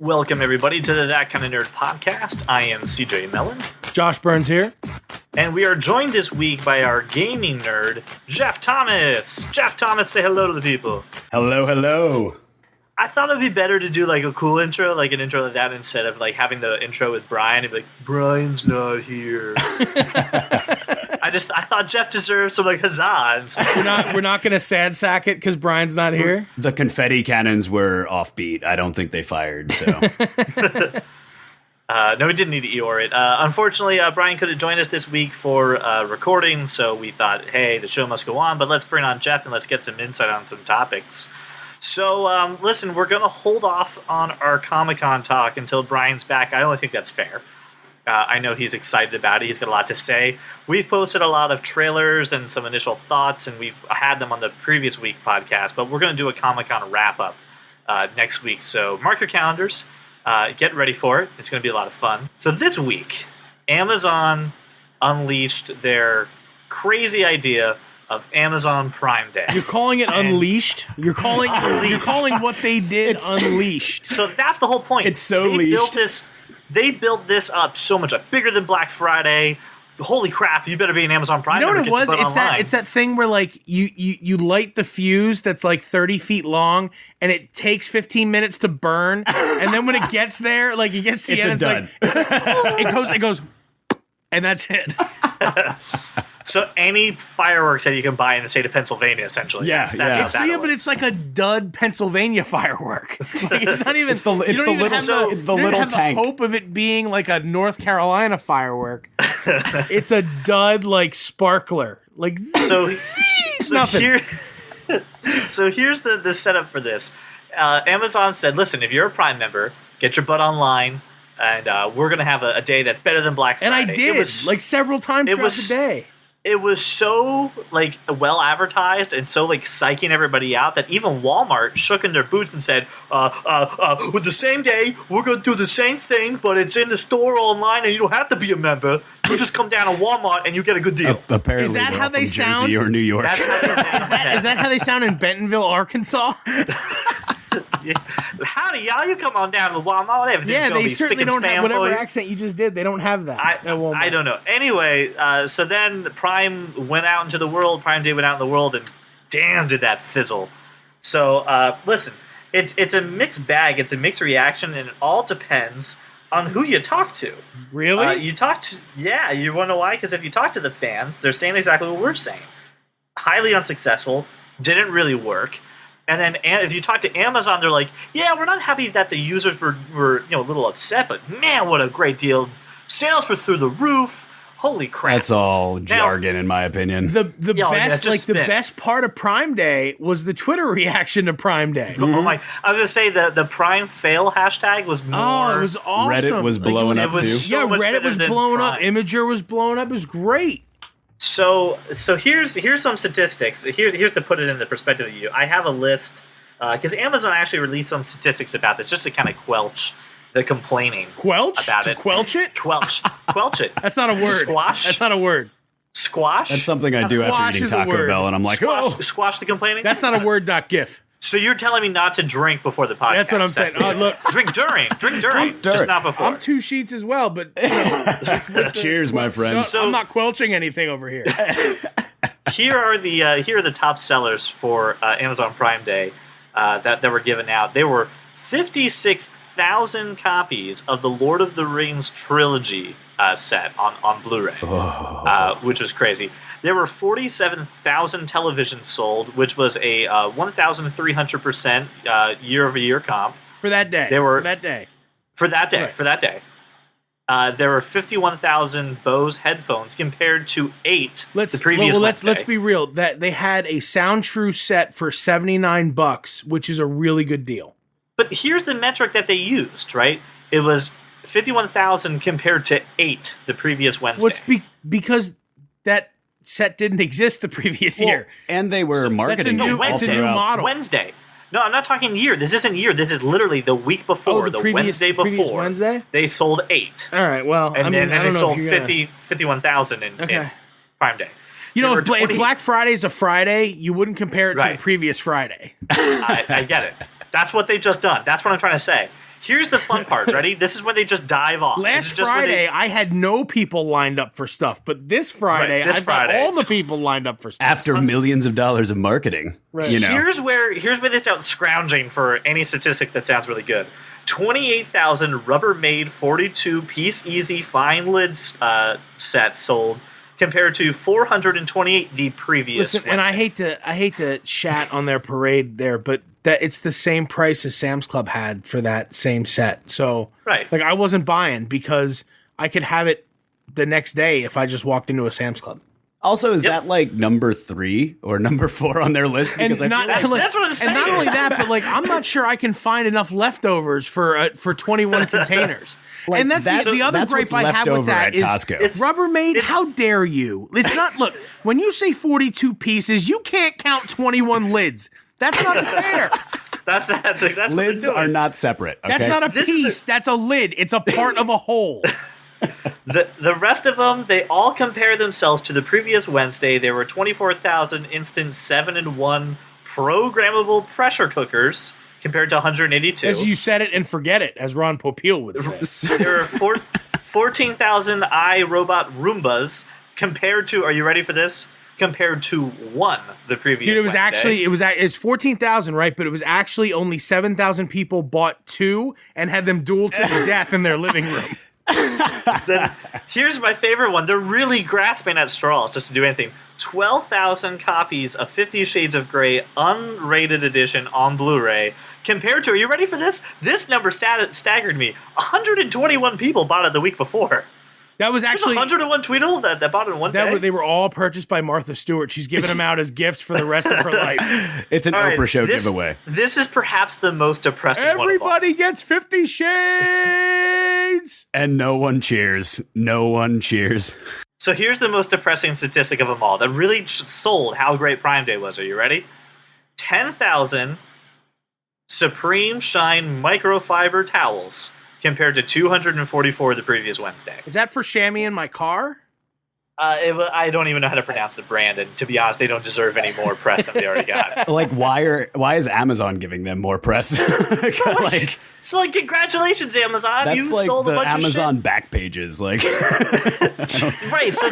Welcome, everybody, to the That Kind of Nerd podcast. I am CJ Mellon. Josh Burns here. And we are joined this week by our gaming nerd, Jeff Thomas. Jeff Thomas, say hello to the people. Hello, hello. I thought it would be better to do like a cool intro, like an intro like that, instead of like having the intro with Brian and be like, Brian's not here. I thought Jeff deserved some like huzzah. We're not going to sad sack it because Brian's not here. The confetti cannons were offbeat. I don't think they fired, so. No, we didn't need to Eeyore it. Unfortunately, Brian couldn't join us this week for recording, so we thought, hey, the show must go on, but let's bring on Jeff and let's get some insight on some topics. So, listen, we're going to hold off on our Comic-Con talk until Brian's back. I only think that's fair. I know he's excited about it. He's got a lot to say. We've posted a lot of trailers and some initial thoughts, and we've had them on the previous week podcast, but we're going to do a Comic-Con wrap-up next week. So mark your calendars. Get ready for it. It's going to be a lot of fun. So this week, Amazon unleashed their crazy idea of Amazon Prime Day. You're calling it unleashed? You're calling what they did unleashed. So that's the whole point. It's so leashed. They built this up so much bigger than Black Friday. Holy crap, you better be an Amazon Prime. You know what it was? It's that thing where like you light the fuse that's like 30 feet long and it takes 15 minutes to burn, and then when it gets there, like it gets to the end, it's like, it goes, and that's it. So any fireworks that you can buy in the state of Pennsylvania, essentially. Yeah, that's what that Yeah, was. but it's like a dud Pennsylvania firework. Like it's not even. It's the little tank. The hope of it being like a North Carolina firework. It's a dud like sparkler. Like so nothing. So here's the setup for this. Amazon said, listen, if you're a Prime member, get your butt online, and we're going to have a day that's better than Black Friday. And I did, like several times throughout the day. It was so like well advertised and so like psyching everybody out that even Walmart shook in their boots and said, with the same day, we're going to do the same thing, but it's in the store online and you don't have to be a member. You just come down to Walmart and you get a good deal. Apparently, is that how they sound? Jersey or New York? That's how they sound. Is that how they sound in Bentonville, Arkansas? Yeah. Howdy, y'all. You come on down to Walmart. Yeah, they certainly don't have whatever you. accent you just did. They don't have that. I don't know. Anyway, so then Prime went out into the world. Prime Day went out in the world, and damn, did that fizzle. So listen, it's a mixed bag. It's a mixed reaction, and it all depends on who you talk to. Really? You want to know why? Because if you talk to the fans, they're saying exactly what we're saying. Highly unsuccessful. Didn't really work. And then if you talk to Amazon, they're like, yeah, we're not happy that the users were a little upset, but man, what a great deal. Sales were through the roof. Holy crap. That's all jargon, in my opinion. The best part of Prime Day was the Twitter reaction to Prime Day. Oh my! I was gonna say the Prime fail hashtag was more. Oh, it was awesome. Reddit was blowing up too. So Reddit was blowing up. Imager was blowing up. It was great. So here's some statistics. Here's to put it in the perspective of you. I have a list because Amazon actually released some statistics about this just to kind of quelch the complaining. Quelch? About it. Quelch it? Quelch it. That's not a word. Squash. That's not a word. Squash. That's something I do after eating Taco Bell, and I'm like, squash the complaining. That's not a word. GIF. So you're telling me not to drink before the podcast? That's what I'm saying. Oh, look, drink during, just not before. I'm 2 sheets as well, but cheers, my friend. So I'm not quelching anything over here. Here are the top sellers for Amazon Prime Day that were given out. They were 56,000 copies of the Lord of the Rings trilogy set on Blu-ray, which was crazy. There were 47,000 televisions sold, which was a 1,300% year-over-year comp. For that day. For that day. There were 51,000 Bose headphones compared to 8 the previous Wednesday. Let's be real. That they had a SoundTrue set for $79, which is a really good deal. But here's the metric that they used, right? It was 51,000 compared to 8 the previous Wednesday. Because that set didn't exist the previous year. And they were marketing it's a new model. Wednesday. No, I'm not talking year. This isn't year. This is literally the week before, the Wednesday before. Wednesday? They sold 8. All right, well, and then they sold 51,000 in Prime Day. You know, if Black Friday's a Friday, you wouldn't compare it to the previous Friday. I get it. That's what they've just done. That's what I'm trying to say. Here's the fun part. Ready? This is when they just dive off. Last Friday, I had no people lined up for stuff, but this Friday, I've got all the people lined up for stuff. After millions of dollars of marketing, you know. Here's where they sound scrounging for any statistic that sounds really good. 28,000 Rubbermaid 42-piece easy fine lid sets sold, compared to 428 the previous. Listen, and I hate to shat on their parade there, but that it's the same price as Sam's Club had for that same set. So, right, like I wasn't buying because I could have it the next day if I just walked into a Sam's Club. Also, is that like number 3 or number 4 on their list? Because and that's what I'm saying. And not only that, but like I'm not sure I can find enough leftovers for 21 containers. Like, and that's the other gripe I have with that is Costco. Rubbermaid. How dare you? It's not. Look, when you say 42 pieces, you can't count 21 lids. That's not fair. That's lids are not separate. Okay? That's not a piece. That's a lid. It's a part of a whole. The rest of them, they all compare themselves to the previous Wednesday. There were 24,000 instant 7-in-1 programmable pressure cookers compared to 182. As you said it and forget it, as Ron Popeil would say. There are 14,000 iRobot Roombas compared to, are you ready for this? Compared to 1 the previous Dude, it was Wednesday. it's 14,000, right? But it was actually only 7,000 people bought 2 and had them duel to the death in their living room. Then here's my favorite one. They're really grasping at straws just to do anything. 12,000 copies of 50 Shades of Grey unrated edition on Blu-ray compared to, are you ready for this? This number staggered me. 121 people bought it the week before. That was actually 101 Tweedle that bought it in one day. They were all purchased by Martha Stewart. She's giving them out as gifts for the rest of her life. It's an Oprah show giveaway. This is perhaps the most depressing Everybody one of all. gets 50 Shades! And no one cheers. No one cheers. So here's the most depressing statistic of them all that really sold how great Prime Day was. Are you ready? 10,000 Supreme Shine microfiber towels compared to 244 the previous Wednesday. Is that for chamois in my car? I don't even know how to pronounce the brand, and to be honest, they don't deserve any more press than they already got. Like, why is Amazon giving them more press? So congratulations, Amazon! That's You like sold a the bunch Amazon of shit. back pages. Like, Right. So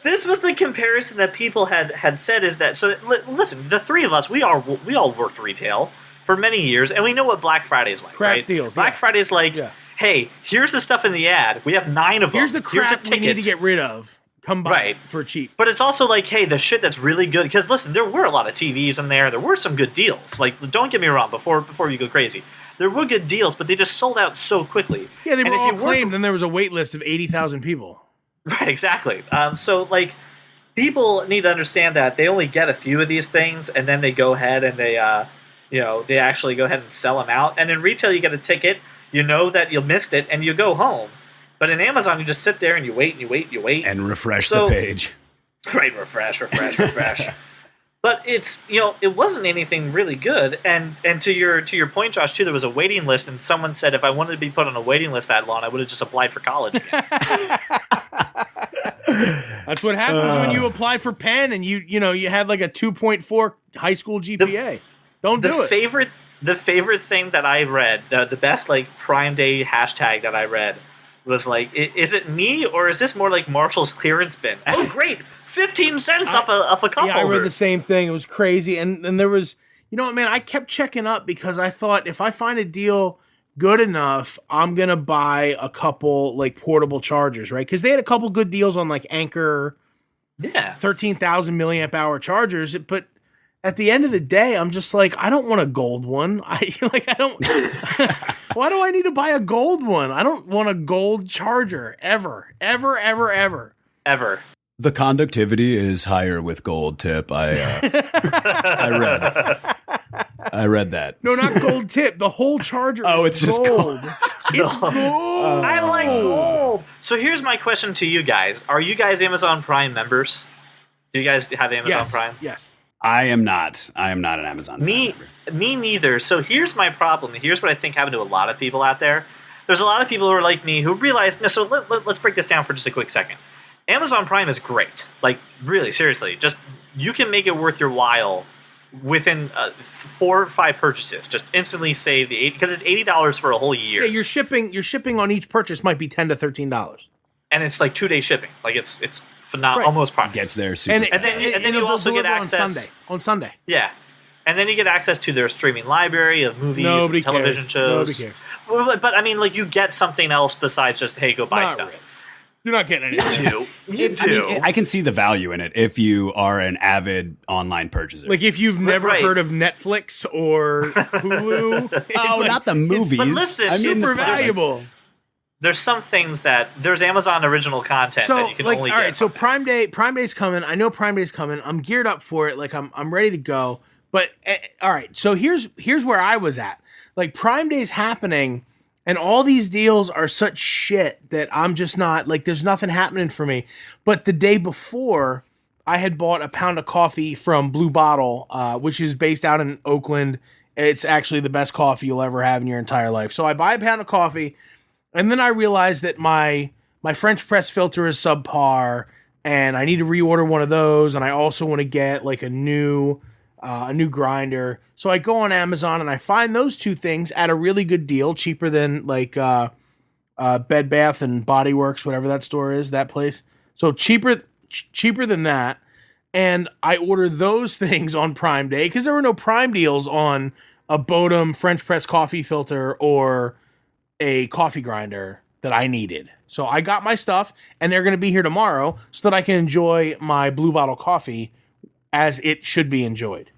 this was the comparison that people had said is that. So listen, the three of us, we all worked retail for many years, and we know what Black Friday is like. Crap right? deals. Black Friday is like. Yeah. Hey, here's the stuff in the ad. We have 9 of them. Here's the crap we need to get rid of. Come by for cheap. But it's also like, hey, the shit that's really good. Because listen, there were a lot of TVs in there. There were some good deals. Like, don't get me wrong. Before you go crazy, there were good deals, but they just sold out so quickly. Yeah, they were all claimed, and there was a wait list of 80,000 people. Right, exactly. So like, people need to understand that they only get a few of these things, and then they go ahead and they actually go ahead and sell them out. And in retail, you get a ticket. You know that you missed it, and you go home. But in Amazon, you just sit there and you wait and you wait and you wait. And refresh the page. Right, refresh. But it's, it wasn't anything really good. And to your point, Josh, too, there was a waiting list, and someone said if I wanted to be put on a waiting list that long, I would have just applied for college again. That's what happens when you apply for Penn and you had like a 2.4 high school GPA. Don't do it. The favorite thing that I read, the best like Prime Day hashtag that I read was like, is it me or is this more like Marshall's clearance bin? Oh, great. 15 cents off a cup holder. I read the same thing. It was crazy. And there was, man, I kept checking up because I thought if I find a deal good enough, I'm going to buy a couple like portable chargers, right? Because they had a couple good deals on like Anker 13,000 milliamp hour chargers. But at the end of the day, I'm just like, I don't want a gold one. I don't. Why do I need to buy a gold one? I don't want a gold charger ever. The conductivity is higher with gold tip. I read that. No, not gold tip. The whole charger. Oh, it's just gold. It's gold. I like gold. So here's my question to you guys: are you guys Amazon Prime members? Do you guys have Amazon Prime? Yes. I am not an Amazon Prime member. Me neither. So here's my problem. Here's what I think happened to a lot of people out there. There's a lot of people who are like me who realize. So let's break this down for just a quick second. Amazon Prime is great. Like, really, seriously. Just, you can make it worth your while within 4 or 5 purchases. Just instantly save the because it's $80 for a whole year. Yeah, your shipping on each purchase might be $10 to $13, and it's like 2-day shipping. Like it's phenomenal, Right. almost Prime. Gets there super and fast. then you they'll also get deliver access on Sunday. Yeah, and then you get access to their streaming library of movies, Nobody and television cares. shows. Nobody cares. But I mean, like you get something else besides just hey, go buy Not stuff. really. You're not getting anything. You do. I mean, I can see the value in it if you are an avid online purchaser. Like if you've never Right. heard of Netflix or Hulu, oh, like, not the movies. but listen, I mean, super the products. valuable. There's some things that there's Amazon original content So that you can like, only all get. right, so from it. Prime Day's coming. I know Prime Day's coming. I'm geared up for it. Like I'm ready to go. But all right, so here's where I was at. Like Prime Day's happening, and all these deals are such shit that I'm just not like. There's nothing happening for me. But the day before, I had bought a pound of coffee from Blue Bottle, which is based out in Oakland. It's actually the best coffee you'll ever have in your entire life. So I buy a pound of coffee, and then I realize that my French press filter is subpar, and I need to reorder one of those. And I also want to get like a new grinder. So I go on Amazon and I find those two things at a really good deal, cheaper than like Bed Bath and Body Works, whatever that store is, that place. So cheaper than that. And I order those things on Prime Day because there were no Prime deals on a Bodum French press coffee filter or a coffee grinder that I needed. So I got my stuff, and they're going to be here tomorrow so that I can enjoy my Blue Bottle coffee as it should be enjoyed.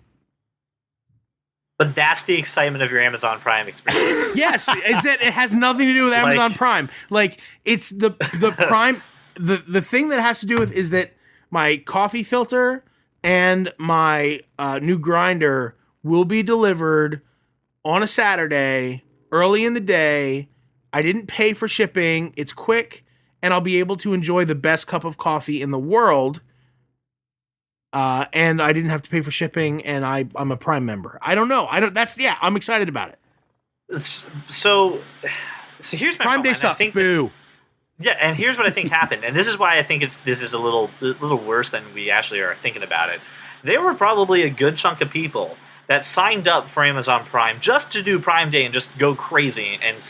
But that's the excitement of your Amazon Prime experience. Yes, it has nothing to do with Amazon Prime. Like it's the Prime. The thing that has to do with is that my coffee filter and my new grinder will be delivered on a Saturday early in the day. I didn't pay for shipping. It's quick, and I'll be able to enjoy the best cup of coffee in the world. And I didn't have to pay for shipping, and I'm a Prime member. I don't know. I'm excited about it. So here's my Prime Day problem, and I sucks. think Boo. Yeah, and here's what I think happened, and this is why I think this is a little worse than we actually are thinking about it. There were probably a good chunk of people that signed up for Amazon Prime just to do Prime Day and just go crazy and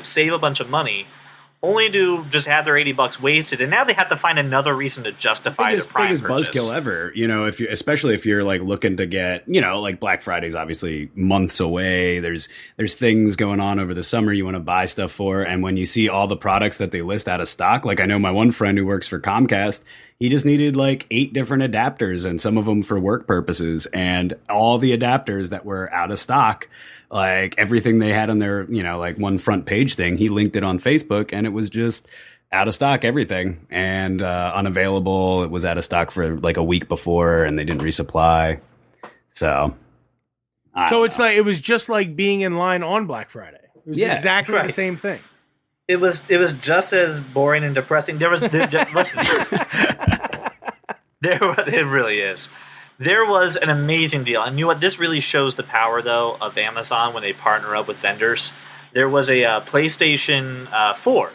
save a bunch of money, only to just have their $80 wasted, and now they have to find another reason to justify their Prime biggest purchase. buzzkill ever. Especially if you're like looking to get, like Black Friday's obviously months away. There's things going on over the summer you want to buy stuff for, and when you see all the products that they list out of stock, like I know my one friend who works for Comcast, he just needed like 8 different adapters, and some of them for work purposes, and all the adapters that were out of stock. Like everything they had on their, like one front page thing, he linked it on Facebook, and it was just out of stock, everything, and unavailable. It was out of stock for like a week before, and they didn't resupply. So It's like it was just like being in line on Black Friday. It was exactly the same thing. It was just as boring and depressing. Listen, it really is. There was an amazing deal. And you know what? This really shows the power, though, of Amazon when they partner up with vendors. There was a PlayStation 4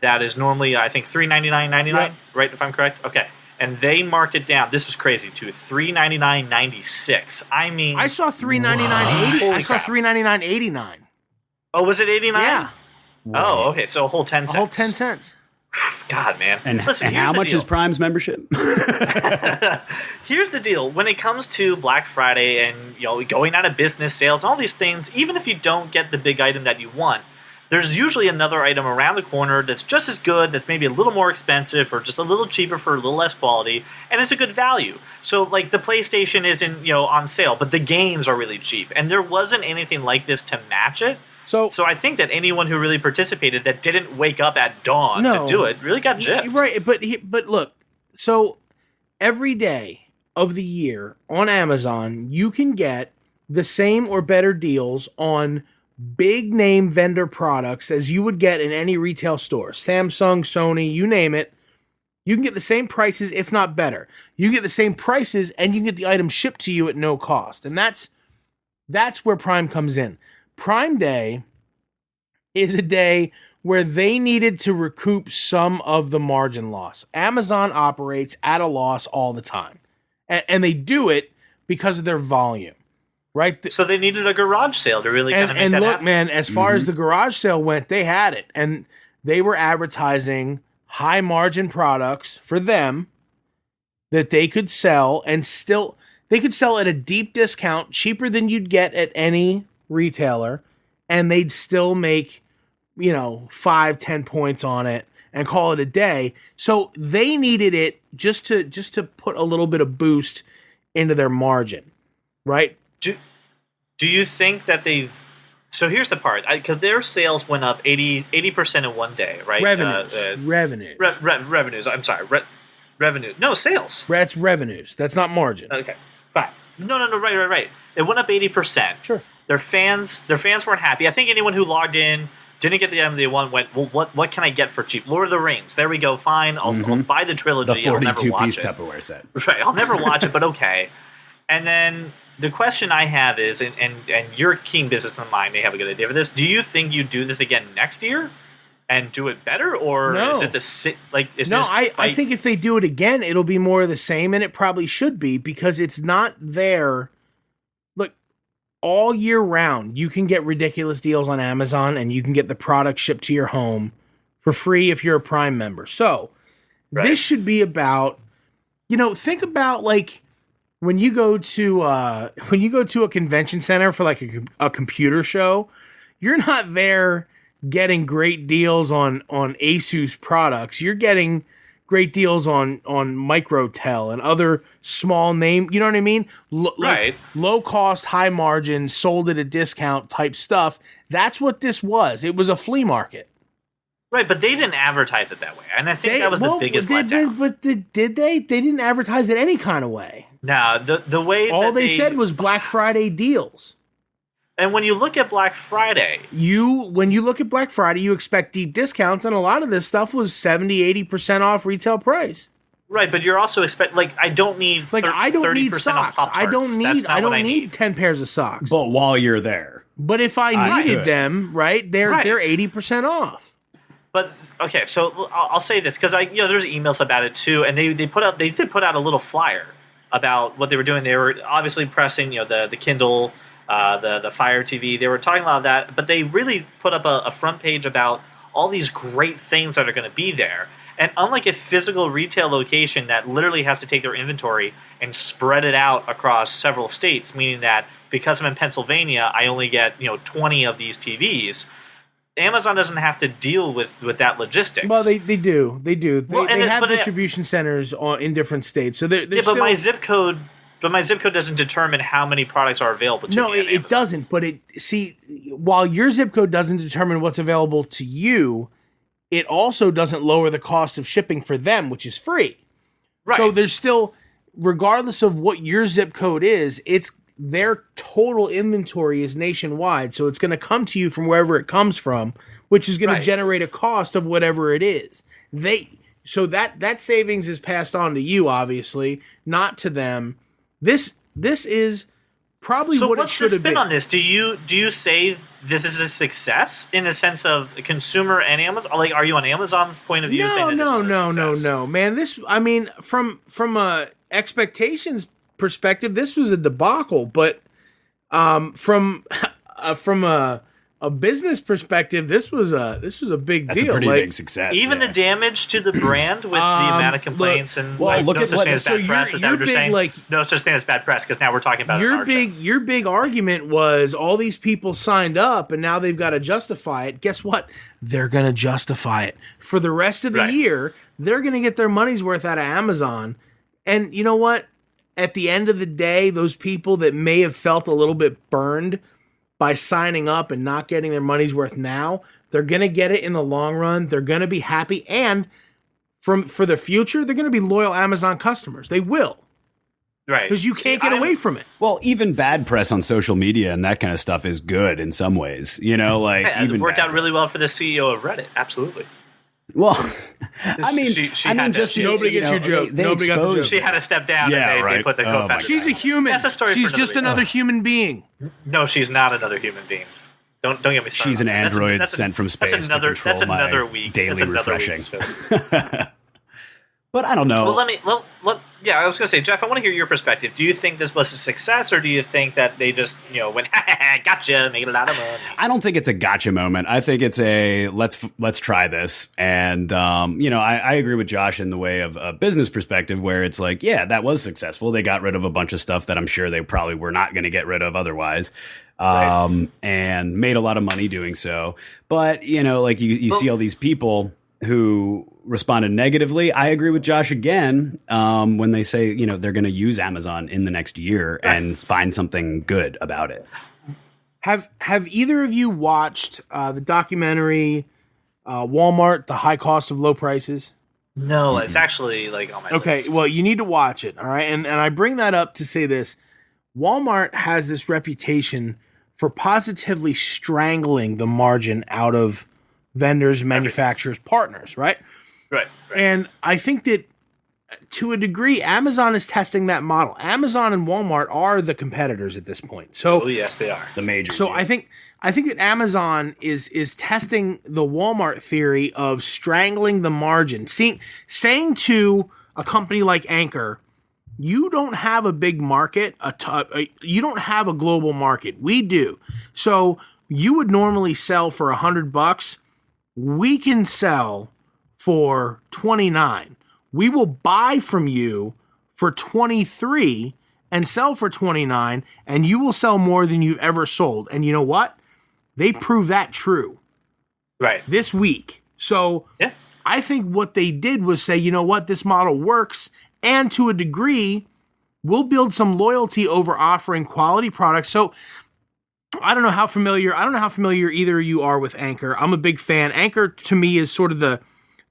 that is normally, I think, $399.99, right, if I'm correct? Okay. And they marked it down. This was crazy, to $399.96. I mean... I saw $399.80. I saw $399.89. Oh, was it 89? Yeah. Oh, okay. So a whole 10 cents. A whole 10 cents. God, man. And, Listen, and here's how the much deal. is Prime's membership? Here's the deal. When it comes to Black Friday and going out of business, sales, and all these things, even if you don't get the big item that you want, there's usually another item around the corner that's just as good, that's maybe a little more expensive or just a little cheaper for a little less quality, and it's a good value. So, like, the PlayStation isn't, on sale, but the games are really cheap. And there wasn't anything like this to match it. So I think that anyone who really participated that didn't wake up at dawn to do it really got gypped. Right, but look, so every day of the year on Amazon, you can get the same or better deals on big name vendor products as you would get in any retail store. Samsung, Sony, you name it. You can get the same prices, if not better. You get the same prices, and you can get the item shipped to you at no cost. And that's where Prime comes in. Prime Day is a day where they needed to recoup some of the margin loss. Amazon operates at a loss all the time. And they do it because of their volume, right? So they needed a garage sale to really kind of make and that look, happen. man, as far as the garage sale went, they had it, and they were advertising high margin products for them that they could sell, and still they could sell at a deep discount, cheaper than you'd get at any retailer, and they'd still make 5-10 points on it and call it a day. So they needed it just to put a little bit of boost into their margin, right? Do you think that they? So here's the part, because their sales went up 80% in one day, right? Revenues. Revenues. I'm sorry, revenue. No, sales. That's revenues. That's not margin. Okay, fine. No. Right. It went up 80%. Sure. Their fans weren't happy. I think anyone who logged in didn't get the item they want went, well, what can I get for cheap? Lord of the Rings. There we go. Fine. I'll buy the trilogy. The I'll never 42-piece watch it. Tupperware set. Right. I'll never watch it, but okay. And then the question I have is, and your keen businessman mind may have a good idea for this. Do you think you do this again next year and do it better, or is it I think if they do it again, it'll be more of the same, and it probably should be, because it's not there. Look, all year round, you can get ridiculous deals on Amazon, and you can get the product shipped to your home for free if you're a Prime member. So this should be about, think about like when you go to a convention center for like a computer show, you're not there getting great deals on Asus products. You're getting great deals on Microtel and other small name, you know what I mean? Right. Like low cost, high margin, sold at a discount type stuff. That's what this was. It was a flea market. Right, but they didn't advertise it that way. And I think that was the biggest letdown. But did they? They didn't advertise it any kind of way. No, the way all they said was Black Friday deals. And when you look at Black Friday, when you look at Black Friday, you expect deep discounts, and a lot of this stuff was 70-80% off retail price. Right, but you're also I don't need I don't need socks. I don't need 10 pairs of socks. But while you're there, but if I needed them, right, they're 80% off. But okay, so I'll say this because there's emails about it too, and they did put out a little flyer about what they were doing. They were obviously pressing the Kindle. The Fire TV, they were talking about that, but they really put up a front page about all these great things that are going to be there. And unlike a physical retail location that literally has to take their inventory and spread it out across several states, meaning that because I'm in Pennsylvania, I only get 20 of these TVs. Amazon doesn't have to deal with that logistics. Well, they do. They have distribution centers in different states, so they're but my zip code. But my zip code doesn't determine how many products are available to me. No, it doesn't. But while your zip code doesn't determine what's available to you, it also doesn't lower the cost of shipping for them, which is free. Right. So there's still, regardless of what your zip code is, it's their total inventory is nationwide. So it's going to come to you from wherever it comes from, which is going to generate a cost of whatever it is. So that savings is passed on to you, obviously, not to them. This is probably what it should have been. So what's the spin on this? Do you say this is a success in the sense of consumer and Amazon? Like, are you on Amazon's point of view? No, man. This, I mean, from a expectations perspective, this was a debacle. But from a business perspective, this was a big That's deal. A pretty big success. Even the damage to the brand with the amount of complaints look at such thing as bad press. Is that what you're saying? No such thing as bad press because now we're talking about your big argument was all these people signed up and now they've got to justify it. Guess what? They're going to justify it for the rest of the year. They're going to get their money's worth out of Amazon. And you know what? At the end of the day, those people that may have felt a little bit burned by signing up and not getting their money's worth now, they're going to get it in the long run. They're going to be happy. And for the future, they're going to be loyal Amazon customers. They will. Right. Because you can't get away from it. Well, even bad press on social media and that kind of stuff is good in some ways. It worked out really well for the CEO of Reddit. Absolutely. Well, I mean, nobody gets your joke. Nobody got the joke. She had to step down and they put the co-founder. She's a human. That's a story. She's just another human being. No, she's not another human being. Don't get me started. She's an android sent from space to control my daily refreshing. But I don't know. Well, I was going to say, Jeff, I want to hear your perspective. Do you think this was a success, or do you think that they just, went, gotcha, making a lot of money? I don't think it's a gotcha moment. I think it's a let's try this. And, I agree with Josh in the way of a business perspective where it's like, yeah, that was successful. They got rid of a bunch of stuff that I'm sure they probably were not going to get rid of otherwise. And made a lot of money doing so. But, you see all these people who responded negatively. I agree with Josh again when they say, they're going to use Amazon in the next year and find something good about it. Have either of you watched the documentary Walmart, The High Cost of Low Prices? No, it's actually on my list. Okay, well, you need to watch it, all right? And I bring that up to say this. Walmart has this reputation for positively strangling the margin out of vendors, manufacturers, partners, right? Right. And I think that to a degree, Amazon is testing that model. Amazon and Walmart are the competitors at this point. So, yes, they are the majors. So I think that Amazon is testing the Walmart theory of strangling the margin, saying to a company like Anchor, you don't have a big market, you don't have a global market. We do. So you would normally sell for $100. We can sell for $29. We will buy from you for $23 and sell for $29, and you will sell more than you've ever sold. And you know what? They prove that true. Right. This week. So yeah. I think what they did was say, you know what? This model works, and to a degree, we'll build some loyalty over offering quality products. So I don't know how familiar either of you are with Anchor. I'm a big fan. Anchor to me is sort of the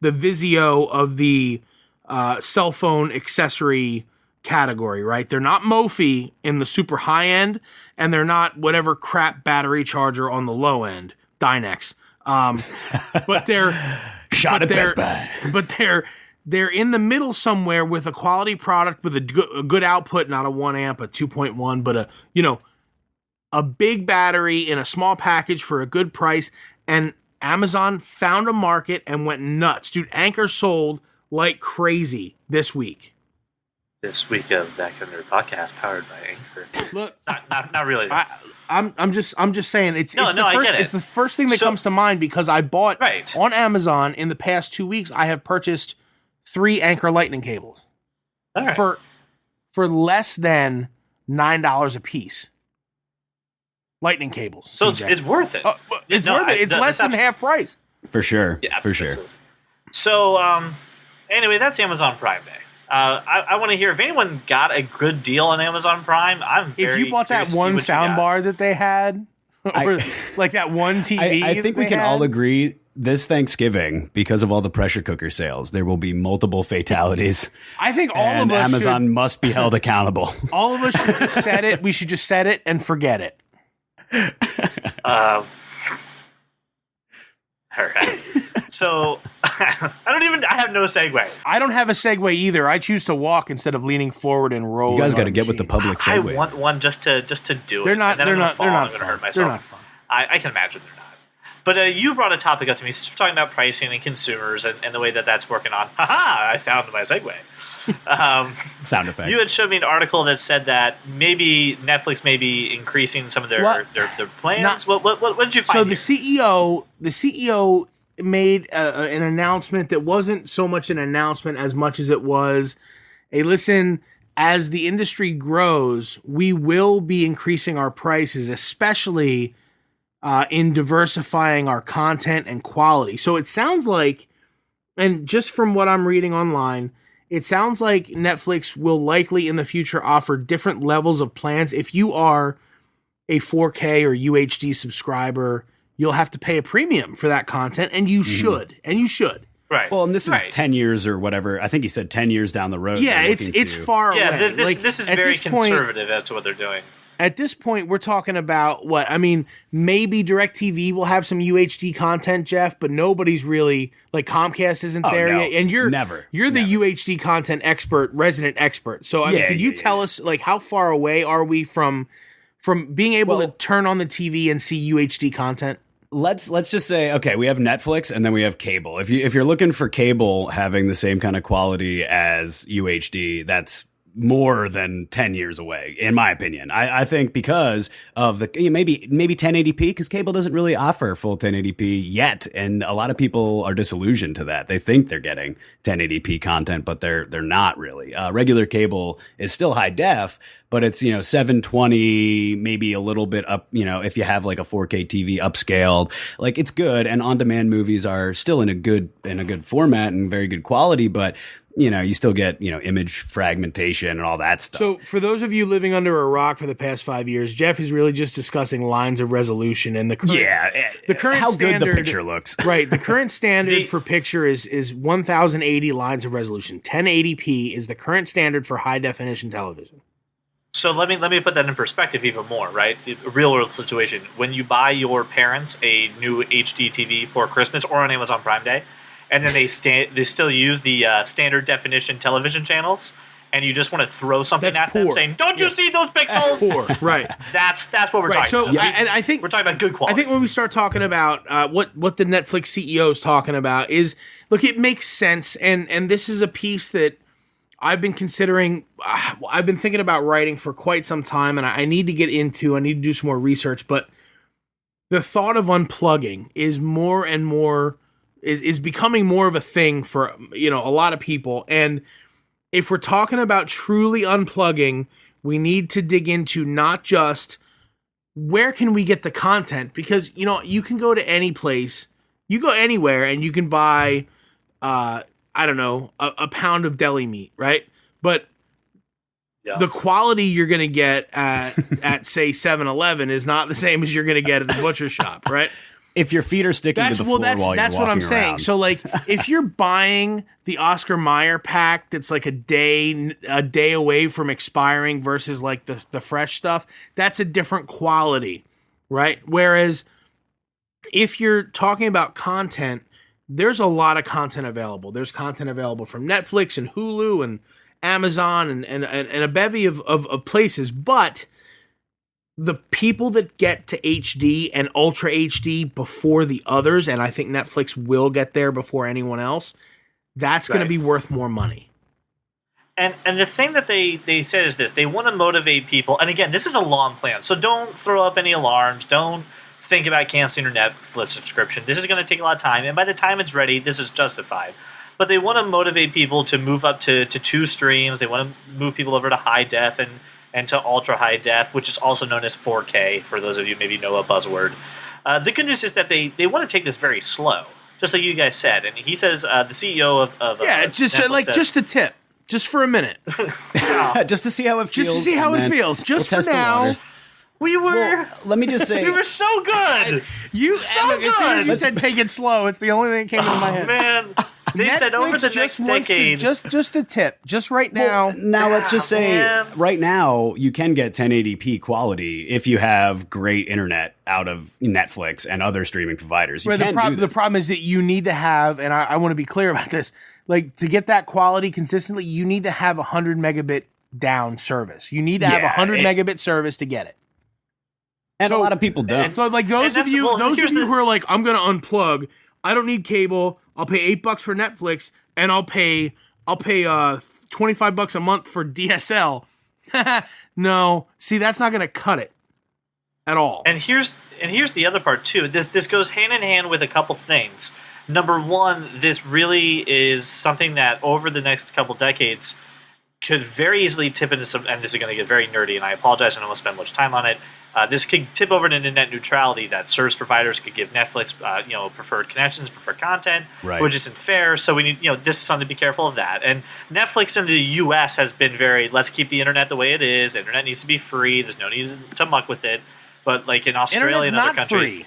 Vizio of the cell phone accessory category, right? They're not Mophie in the super high end, and they're not whatever crap battery charger on the low end, Dynex. But they're shot at Best Buy. But they're in the middle somewhere with a quality product with a good output, not a 1 amp, a 2.1, but a big battery in a small package for a good price. And Amazon found a market and went nuts. Dude, Anchor sold like crazy this week. This week of Back Under Podcast powered by Anchor. Look, not really. I'm just saying it's I get it. It's the first thing that comes to mind because I bought on Amazon in the past 2 weeks. I have purchased 3 Anchor Lightning cables for less than $9 a piece. Lightning cables. So it's worth it. It's worth it. It's less than half price. For sure. Yeah, for sure. So anyway, that's Amazon Prime Day. I want to hear if anyone got a good deal on Amazon Prime. If you bought that one sound bar that they had, or like that one TV. I think we can all agree this Thanksgiving, because of all the pressure cooker sales, there will be multiple fatalities. I think all of us Amazon must be held accountable. All of us should just set it. We should just set it and forget it. All right. So I have no segue. I don't have a segue either. I choose to walk instead of leaning forward and roll. You guys got to get with the public segue. I want one just to do it. They're not fun. Hurt They're not fun. I can imagine they're not. But you brought a topic up to me, talking about pricing and consumers and the way that's working on. I found my segue. Sound effect. You had showed me an article that said that maybe Netflix may be increasing some of their plans. What did you find? So the CEO made an announcement that wasn't so much an announcement as much as it was a listen. As the industry grows, we will be increasing our prices, especially in diversifying our content and quality. So it sounds like, and just from what I'm reading online, it sounds like Netflix will likely in the future offer different levels of plans. If you are a 4K or UHD subscriber, you'll have to pay a premium for that content, and you should. Right. Well, and this is 10 years or whatever. I think he said 10 years down the road. Yeah, it's far away. Yeah, this is very conservative as to what they're doing. At this point, we're talking about what? I mean, maybe DirecTV will have some UHD content, Jeff, but nobody's really, like Comcast isn't there yet. And you're the UHD content expert, resident expert. So I mean, could you tell us, like, how far away are we from being able to turn on the TV and see UHD content? let's just say, okay, we have Netflix and then we have cable. If you're looking for cable having the same kind of quality as UHD, that's more than 10 years away, in my opinion. I think because of the maybe 1080p, because cable doesn't really offer full 1080p yet, and a lot of people are disillusioned to that. They think they're getting 1080p content, but they're not really. Regular cable is still high def, but it's 720, maybe a little bit up. If you have like a 4K TV upscaled, like it's good. And on demand movies are still in a good format and very good quality, but you still get, image fragmentation and all that stuff. So for those of you living under a rock for the past 5 years, Jeff is really just discussing lines of resolution and the current how standard, good the picture looks. Right. The current standard for picture is 1080 lines of resolution. 1080p is the current standard for high definition television. So let me put that in perspective even more, right? A real world situation. When you buy your parents a new HD TV for Christmas or on Amazon Prime Day, and then they still use the standard definition television channels, and you just want to throw something That's at them poor. saying, "Don't you see those pixels?" Poor. Right. That's what we're talking So about. and I think we're talking about good quality. I think when we start talking about what the Netflix CEO is talking about is, look, it makes sense, and this is a piece that I've been considering. I've been thinking about writing for quite some time, and I need to get into. I need to do some more research, but the thought of unplugging is more and more is becoming more of a thing for a lot of people. And if we're talking about truly unplugging, we need to dig into not just where can we get the content, because you can go to any place, you go anywhere, and you can buy a pound of deli meat, right? But the quality you're going to get at say 7-Eleven is not the same as you're going to get at the butcher shop, right? If your feet are sticking to the floor while you're walking that's what I'm saying. around. So, like, if you're buying the Oscar Mayer pack that's like a day away from expiring versus like the fresh stuff, that's a different quality, right? Whereas if you're talking about content, there's a lot of content available. There's content available from Netflix and Hulu and Amazon and a bevy of places, but the people that get to HD and Ultra HD before the others, and I think Netflix will get there before anyone else, that's going to be worth more money. And the thing that they said is this: they want to motivate people. And again, this is a long plan, so don't throw up any alarms. Don't think about canceling your Netflix subscription. This is going to take a lot of time, and by the time it's ready, this is justified. But they want to motivate people to move up to 2 streams. They want to move people over to high def and to ultra high def, which is also known as 4K, for those of you maybe know a buzzword. The good news is that they want to take this very slow, just like you guys said. And he says, the CEO of just Netflix says, just the tip, just for a minute, just to see how it feels. just to see how it feels, just we'll for now. We were. Well, let me just say, we were so good. You so good. You said take it slow. It's the only thing that came into my head. Man, they said over the next decade. Just a tip, just right now. Well, now let's just say, man. right now you can get 1080p quality if you have great internet out of Netflix and other streaming providers. You can do this. The problem is that you need to have, and I want to be clear about this, like, to get that quality consistently, you need to have 100 megabit down service. You need to have 100 megabit service to get it. And a lot of people don't. So, like, those of you who are like, I'm gonna unplug, I don't need cable, I'll pay $8 for Netflix, and I'll pay $25 a month for DSL. No, see, that's not gonna cut it at all. And here's the other part too. This goes hand in hand with a couple things. Number one, this really is something that over the next couple decades could very easily tip into some, and this is going to get very nerdy, and I apologize, I don't want to spend much time on it. This could tip over into net neutrality, that service providers could give Netflix, preferred connections, preferred content, which isn't fair. So we need, this is something to be careful of that. And Netflix in the U.S. has been very, let's keep the internet the way it is. The internet needs to be free. There's no need to muck with it. But like in Australia and other countries, free.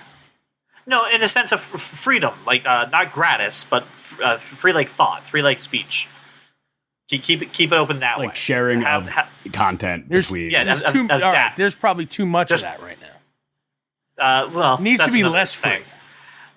No, in the sense of freedom, like not gratis, but free like thought, free like speech. Keep it open that way. Like sharing of content between. Yeah, there's probably too much of that right now. Well, it needs to be less free.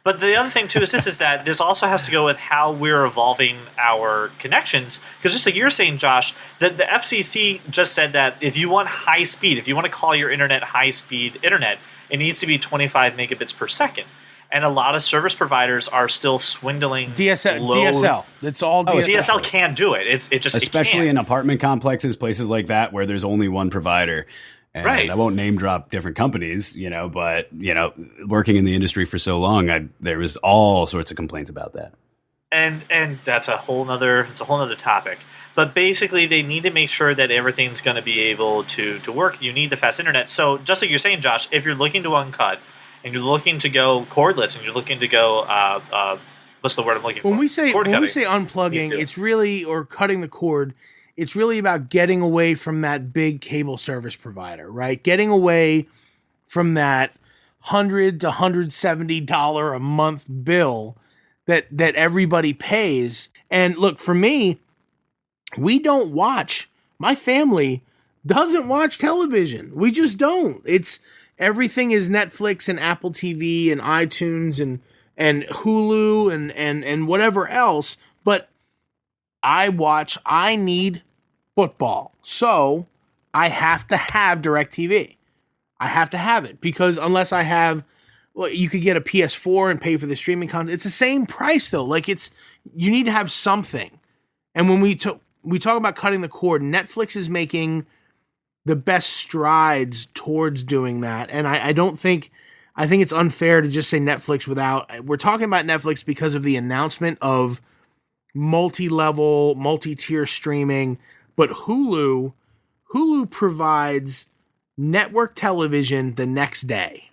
But the other thing too is that this also has to go with how we're evolving our connections. Because just like you're saying, Josh, the FCC just said that if you want high speed, if you want to call your internet high speed internet, it needs to be 25 megabits per second. and a lot of service providers are still swindling DSL. It's all DSL. DSL can't do it. It just especially it in apartment complexes, places like that where there's only one provider. And right. I won't name drop different companies, but working in the industry for so long, there was all sorts of complaints about that. And that's a whole nother topic. But basically, they need to make sure that everything's going to be able to work. You need the fast internet. So just like you're saying, Josh, if you're looking to uncut and you're looking to go cordless and you're looking to go what's the word I'm looking for? When we say unplugging, it's really, or cutting the cord, it's really about getting away from that big cable service provider, right? Getting away from that $100 to $170 a month bill that everybody pays. And look, for me, my family doesn't watch television. We just don't. Everything is Netflix and Apple TV and iTunes and Hulu and whatever else. But I need football. So I have to have DirecTV. I have to have it because unless I have, you could get a PS4 and pay for the streaming content. It's the same price though. You need to have something. And when we talk about cutting the cord, Netflix is making the best strides towards doing that. And I think it's unfair to just say Netflix we're talking about Netflix because of the announcement of multi-level, multi-tier streaming, but Hulu provides network television the next day.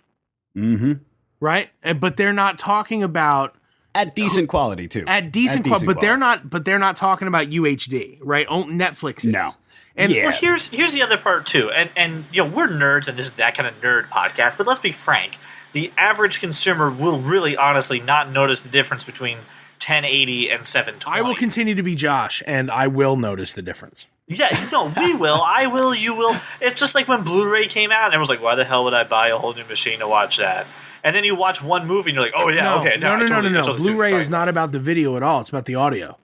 Mm-hmm. Right? But they're not talking about at decent quality too. At decent quality, but they're not talking about UHD, right? Netflix is. No. And well, here's the other part too. And we're nerds and this is that kind of nerd podcast, but let's be frank. The average consumer will really honestly not notice the difference between 1080 and 720. I will continue to be Josh and I will notice the difference. Yeah, we will. I will, you will. It's just like when Blu-ray came out and everyone's like, why the hell would I buy a whole new machine to watch that? And then you watch one movie and you're like, oh yeah, okay. No. Blu-ray is not about the video at all. It's about the audio.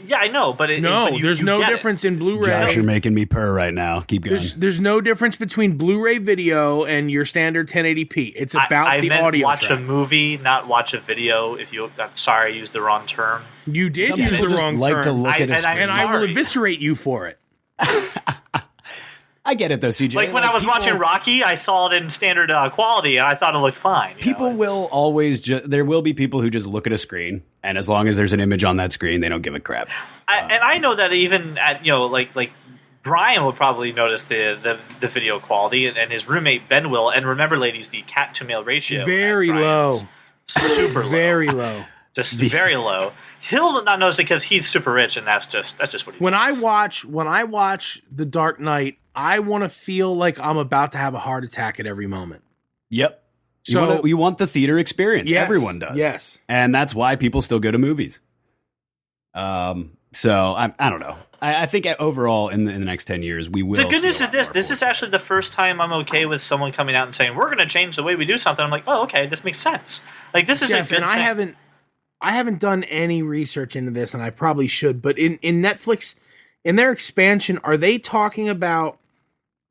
Yeah, I know, but there's no difference in Blu-ray. Josh, you're making me purr right now. Keep going. There's no difference between Blu-ray video and your standard 1080p. It's about the audio. Watch track. a movie, not watch a video. I'm sorry, I used the wrong term. You did use the wrong term. To look at and I will eviscerate you for it. I get it though, CJ. Like when I was watching Rocky, I saw it in standard quality, and I thought it looked fine. People will always there will be people who just look at a screen, and as long as there's an image on that screen, they don't give a crap. And I know that even at like Brian will probably notice the video quality, and his roommate Ben will. And remember, ladies, the cat to male ratio very low, super low, very low, just very low. He'll not notice it because he's super rich, and that's just what he does. When I watch The Dark Knight, I want to feel like I'm about to have a heart attack at every moment. Yep. So you want the theater experience. Yes, everyone does. Yes. And that's why people still go to movies. So I don't know. I think overall in the next 10 years we will. The good news is this is actually the first time I'm okay with someone coming out and saying we're going to change the way we do something. I'm like, oh, okay, this makes sense. Like this is Jeff, a good and thing. I haven't done any research into this, and I probably should. But in Netflix, in their expansion, are they talking about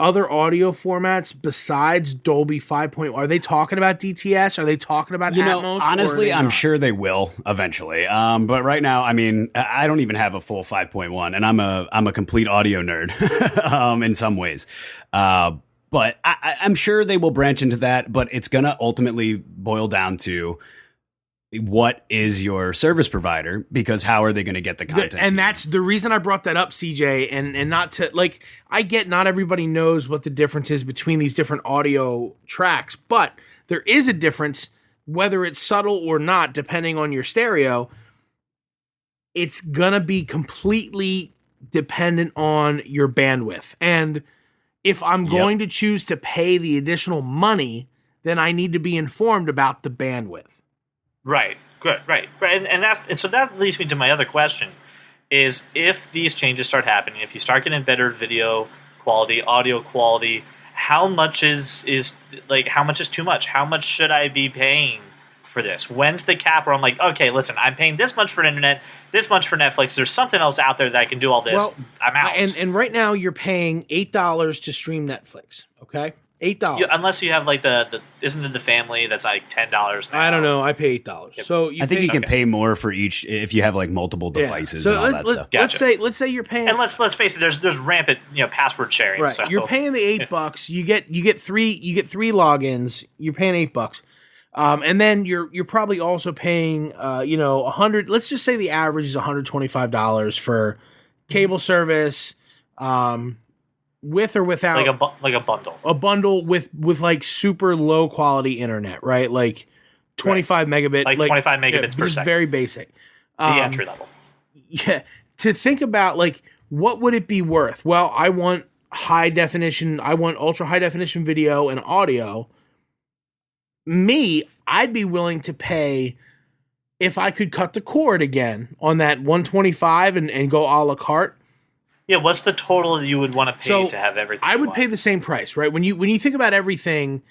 other audio formats besides Dolby 5.1? Are they talking about DTS? Are they talking about Atmos? Honestly, I'm sure they will eventually. But right now, I mean, I don't even have a full 5.1, and I'm a complete audio nerd in some ways. But I'm sure they will branch into that. But it's gonna ultimately boil down to what is your service provider, because how are they going to get the content? And that's the reason I brought that up, CJ, and not to, like, I get not everybody knows what the difference is between these different audio tracks, but there is a difference, whether it's subtle or not, depending on your stereo. It's going to be completely dependent on your bandwidth. And if I'm going to choose to pay the additional money, then I need to be informed about the bandwidth. Right, good, right, and so that leads me to my other question: is if these changes start happening, if you start getting better video quality, audio quality, how much is too much? How much should I be paying for this? When's the cap where I'm like, okay, listen, I'm paying this much for internet, this much for Netflix. There's something else out there that I can do all this. Well, I'm out. And right now you're paying $8 to stream Netflix. Okay. $8. Unless you have like the isn't it the family that's like $10? I don't know. I pay $8. So I think you can pay more for each if you have like multiple devices and all that stuff. Gotcha. Let's say you're paying, and let's face it. There's rampant password sharing. right. So. You're paying the $8. You get three logins. You're paying $8. And then you're probably also paying 100. Let's just say the average is $125 for cable service, with or without like a bundle. A bundle with like super low quality internet, right? Like 25 megabit, like 25 megabits per second. Just very basic. The entry level. Yeah. To think about like what would it be worth? Well, I want high definition. I want ultra high definition video and audio. I'd be willing to pay if I could cut the cord again on that 125 and go a la carte. Yeah, what's the total you would want to pay to have everything? I would pay the same price, right? When you think about everything,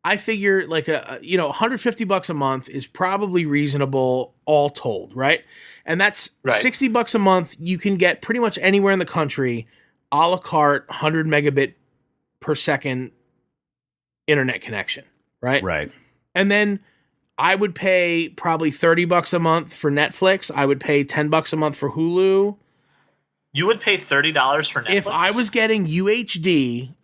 I figure like $150 a month is probably reasonable all told, right? And that's $60 a month. You can get pretty much anywhere in the country, a la carte, 100 megabit per second internet connection, right? Right. And then I would pay probably $30 a month for Netflix. I would pay $10 a month for Hulu. You would pay $30 for Netflix? If I was getting UHD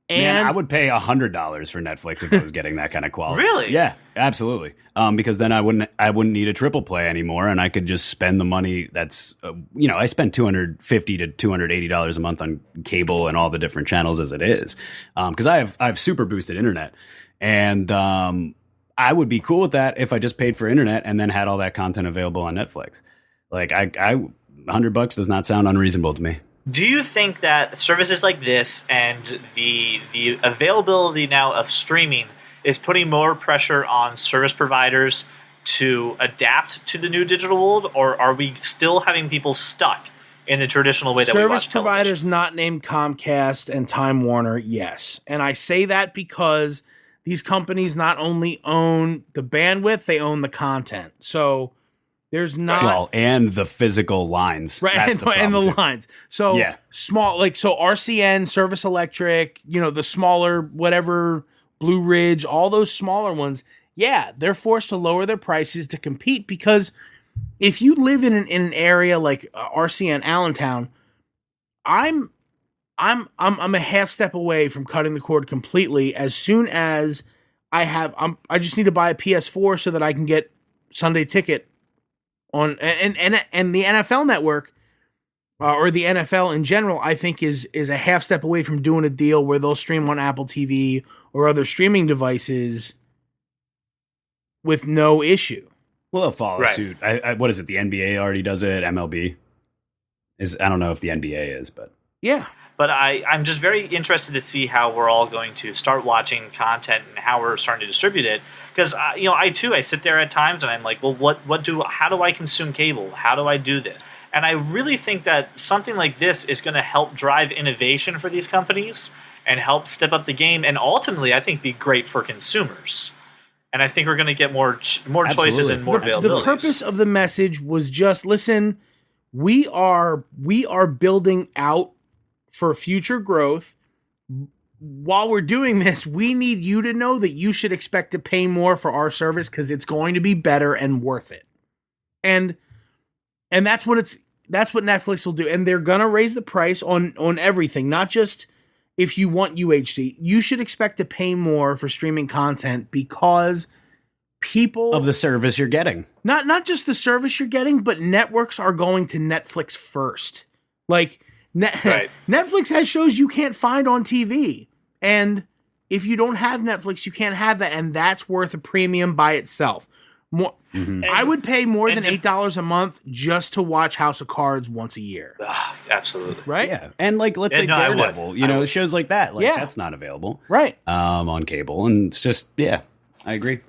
and... Man, I would pay $100 for Netflix if I was getting that kind of quality. Really? Yeah, absolutely. Because then I wouldn't need a triple play anymore, and I could just spend the money that's... I spend $250 to $280 a month on cable and all the different channels as it is. Because I have super boosted internet. And I would be cool with that if I just paid for internet and then had all that content available on Netflix. Like, $100 does not sound unreasonable to me. Do you think that services like this and the availability now of streaming is putting more pressure on service providers to adapt to the new digital world, or are we still having people stuck in the traditional way that we watch television? Service providers not named Comcast and Time Warner, yes. And I say that because these companies not only own the bandwidth, they own the content. So there's not and the physical lines, right? That's and the lines. So small, like RCN, Service Electric, the smaller whatever, Blue Ridge, all those smaller ones. Yeah, they're forced to lower their prices to compete because if you live in an area like RCN Allentown, I'm a half step away from cutting the cord completely. As soon as I just need to buy a PS4 so that I can get Sunday Ticket on and the NFL Network or the NFL in general. I think is a half step away from doing a deal where they'll stream on Apple TV or other streaming devices with no issue. Well, they'll follow suit. What is it? The NBA already does it. MLB I don't know if the NBA is, but yeah. But I'm just very interested to see how we're all going to start watching content and how we're starting to distribute it. Because I sit there at times and I'm like, well, how do I consume cable? How do I do this? And I really think that something like this is going to help drive innovation for these companies and help step up the game, and ultimately, I think, be great for consumers. And I think we're going to get more choices and more availability. The purpose of the message was just, listen, we are building out for future growth. While we're doing this, we need you to know that you should expect to pay more for our service because it's going to be better and worth it. And that's what Netflix will do. And they're gonna raise the price on everything, not just if you want UHD. You should expect to pay more for streaming content because people of the service you're getting. Not just the service you're getting, but networks are going to Netflix first. Like Netflix has shows you can't find on TV. And if you don't have Netflix, you can't have that, and that's worth a premium by itself. I would pay more than $8 a month just to watch House of Cards once a year. Absolutely. Right? Yeah. And let's say Daredevil, shows like that. That's not available. Right. On cable. And it's just, I agree.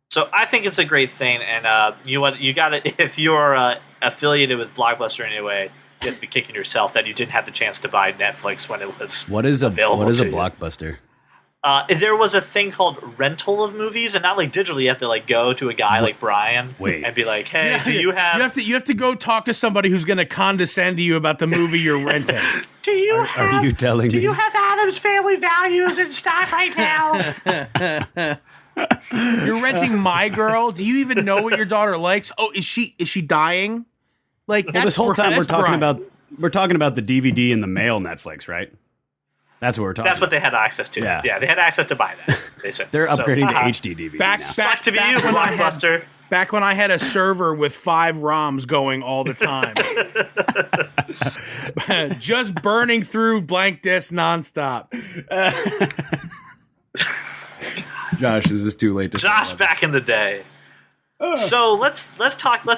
So I think it's a great thing, and you got to, if you're affiliated with Blockbuster in any way, you have to be kicking yourself that you didn't have the chance to buy Netflix when it was available. What is a you. Blockbuster? There was a thing called rental of movies, and not like digitally. You have to like go to a guy like Brian and be like, "Hey, do you have?" You have to go talk to somebody who's going to condescend to you about the movie you're renting. Are you telling me? Do you have Addams Family Values in stock right now? You're renting My Girl. Do you even know what your daughter likes? Oh, is she dying? Like this whole time we're talking about the DVD in the mail Netflix, right? That's what we're talking. That's what they had access to. Yeah, they had access to buy that. They said they're upgrading to HD DVD. Sucks to be you, Blockbuster. Back when I had a server with 5 ROMs going all the time, just burning through blank discs nonstop. Josh, is this too late to Josh back in the day. So let's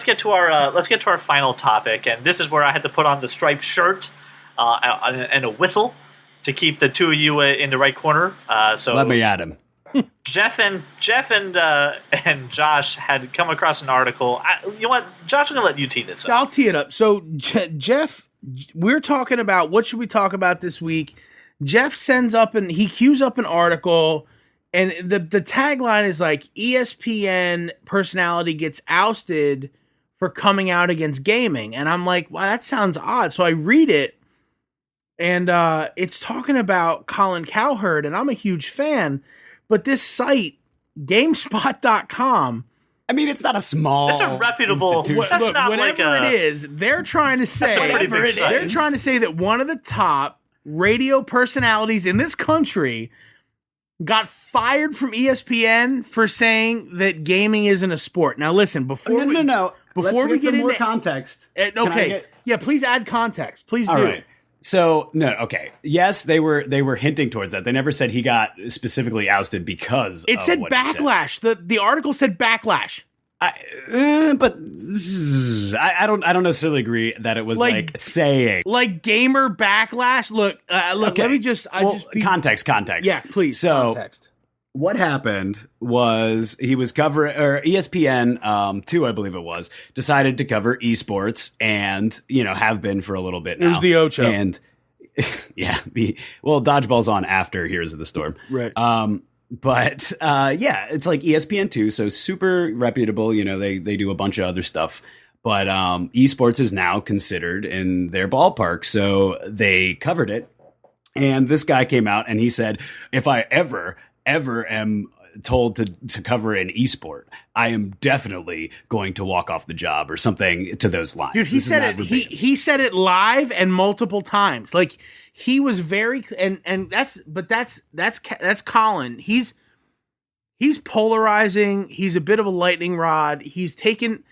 get to our final topic, and this is where I had to put on the striped shirt and a whistle to keep the two of you in the right corner. So let me at him. Jeff and Josh had come across an article. You know what, Josh? I'm gonna let you tee this up. I'll tee it up. So Jeff, we're talking about what should we talk about this week. Jeff sends up and he queues up an article. And the tagline is like, ESPN personality gets ousted for coming out against gaming. And I'm like, wow, that sounds odd. So I read it, and it's talking about Colin Cowherd, and I'm a huge fan. But this site, GameSpot.com, I mean, it's not a small. It's a reputable. Look, whatever it is, they're trying to say that one of the top radio personalities in this country got fired from ESPN for saying that gaming isn't a sport. Now, listen, before we get some more into context. Please add context. Please do. All right. So, yes, they were hinting towards that. They never said he got specifically ousted because it said backlash. The article said backlash. But I don't necessarily agree that it was like saying gamer backlash. Look. Okay. Let me just context. Yeah, please. So context. What happened was he was covering, or ESPN 2, I believe it was, decided to cover esports and have been for a little bit now. It was the Ocho, and dodgeball's on after Heroes of the Storm, right? But it's like ESPN 2, so super reputable. They do a bunch of other stuff, but esports is now considered in their ballpark, so they covered it. And this guy came out and he said, "If I ever am told to cover an esport, I am definitely going to walk off the job," or something to those lines. Dude, he said it. He said it live and multiple times. Like, he was very and that's Colin. He's polarizing. He's a bit of a lightning rod. He's taken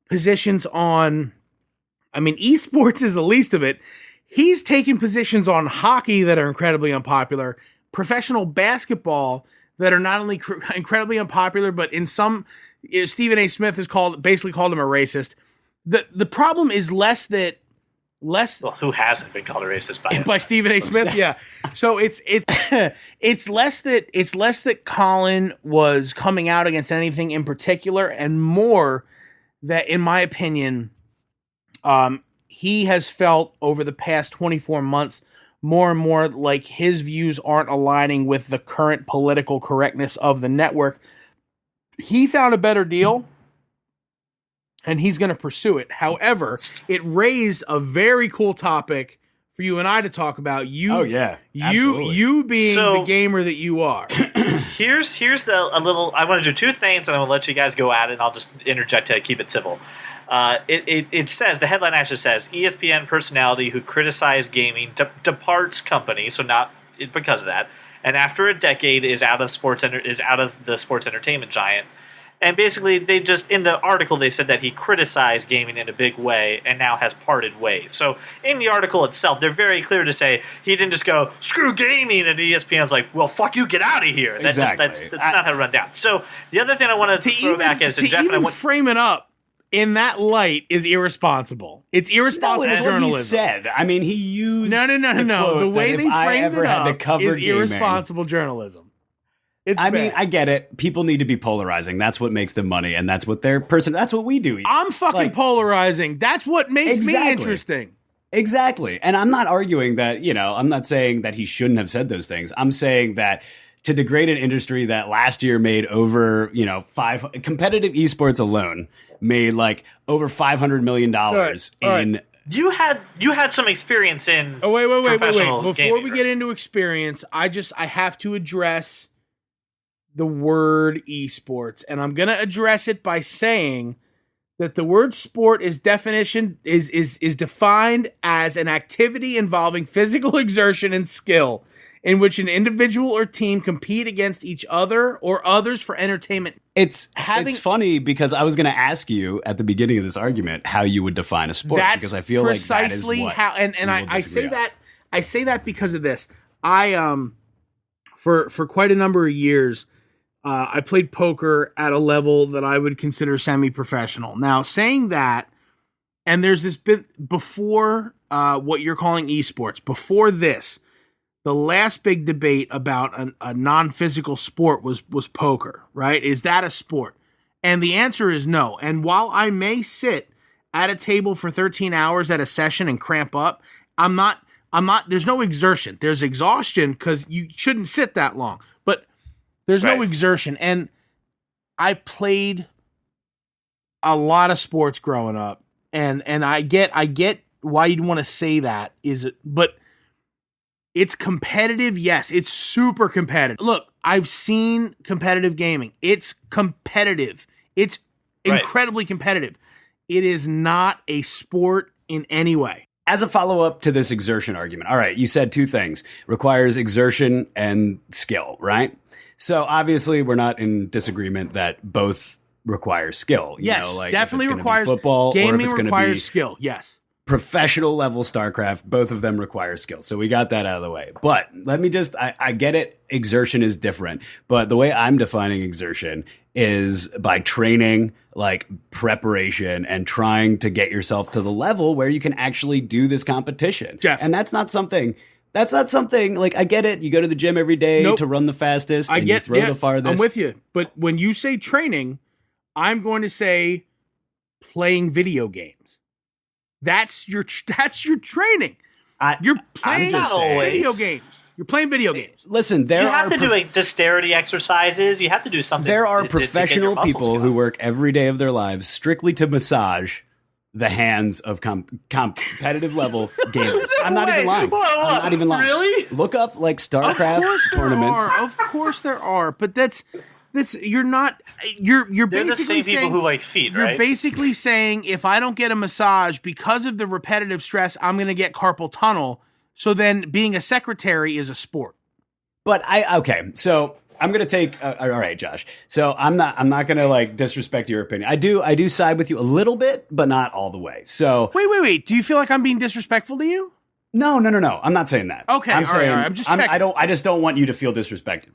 positions on. I mean, esports is the least of it. He's taken positions on hockey that are incredibly unpopular, professional basketball that are not only incredibly unpopular, but in some, Stephen A. Smith has basically called him a racist. The problem is less. Well, who hasn't been called a racist by Stephen A. Smith? Yeah. So it's less that Colin was coming out against anything in particular, and more that, in my opinion, he has felt over the past 24 months more and more like his views aren't aligning with the current political correctness of the network. He found a better deal, and he's going to pursue it. However, it raised a very cool topic for you and I to talk about. You being the gamer that you are. Here's a little. I want to do two things, and I'm going to let you guys go at it, and I'll just interject to keep it civil. It says, the headline actually says, ESPN personality who criticized gaming departs company, so not because of that, and after a decade is out of the sports entertainment giant. And basically, they just, in the article, they said that he criticized gaming in a big way and now has parted ways. So in the article itself, they're very clear to say he didn't just go, screw gaming, and ESPN's like, well, fuck you, get out of here. Exactly. That's not how to run down. So the other thing I want to throw back is, Jeff, and frame it up in that light is irresponsible. It's irresponsible journalism. What he said. I mean, he used no. The way they framed it up is irresponsible journalism. I get it. People need to be polarizing. That's what makes them money, and that's what that's what we do. I'm fucking polarizing. That's what makes me interesting. Exactly. And I'm not arguing that, I'm not saying that he shouldn't have said those things. I'm saying that to degrade an industry that last year made over, competitive esports alone made like over $500 million in. You had some experience in. Oh, wait. Before gaming, we get into experience, I have to address the word esports, and I'm going to address it by saying that the word sport is defined as an activity involving physical exertion and skill in which an individual or team compete against each other or others for entertainment. It's funny because I was going to ask you at the beginning of this argument how you would define a sport, because I feel like that is what how. And I say that because of this. For quite a number of years, I played poker at a level that I would consider semi-professional. Now, saying that, and there's this bit before what you're calling esports. Before this, the last big debate about a non-physical sport was poker, right? Is that a sport? And the answer is no. And while I may sit at a table for 13 hours at a session and cramp up, I'm not, there's no exertion. There's exhaustion because you shouldn't sit that long, but there's no exertion. And I played a lot of sports growing up, and I get why you'd want to say that, but it's competitive. Yes, it's super competitive. Look, I've seen competitive gaming. It's competitive. It's incredibly competitive. It is not a sport in any way. As a follow-up to this exertion argument, all right, you said two things. Requires exertion and skill, right? So obviously we're not in disagreement that both require skill. Yes, definitely if it's requires football. Gaming or if it's requires be skill, yes. Professional level StarCraft, both of them require skill. So we got that out of the way. But let me I get it. Exertion is different. But the way I'm defining exertion is by training, like preparation, and trying to get yourself to the level where you can actually do this competition. Jeff. And that's not something like, I get it. You go to the gym every day to run the fastest and you throw the farthest. I'm with you. But when you say training, I'm going to say playing video games. That's your training. You're playing video games. You're playing video games. Listen, you have to do like dexterity exercises. You have to do something. There are professional people who work every day of their lives strictly to massage the hands of competitive level gamers. I'm not even lying. I'm not even lying. Really? Look up like StarCraft tournaments. Of course there are, but that's you're not. You're They're basically the same saying, people who like feet, right? You're basically saying if I don't get a massage because of the repetitive stress, I'm going to get carpal tunnel. So then, being a secretary is a sport. But so I'm going to take. All right, Josh. So I'm not going to like disrespect your opinion. I do side with you a little bit, but not all the way. So wait. Do you feel like I'm being disrespectful to you? No. I'm not saying that. Okay, I'm saying all right. I'm just checking. I just don't want you to feel disrespected.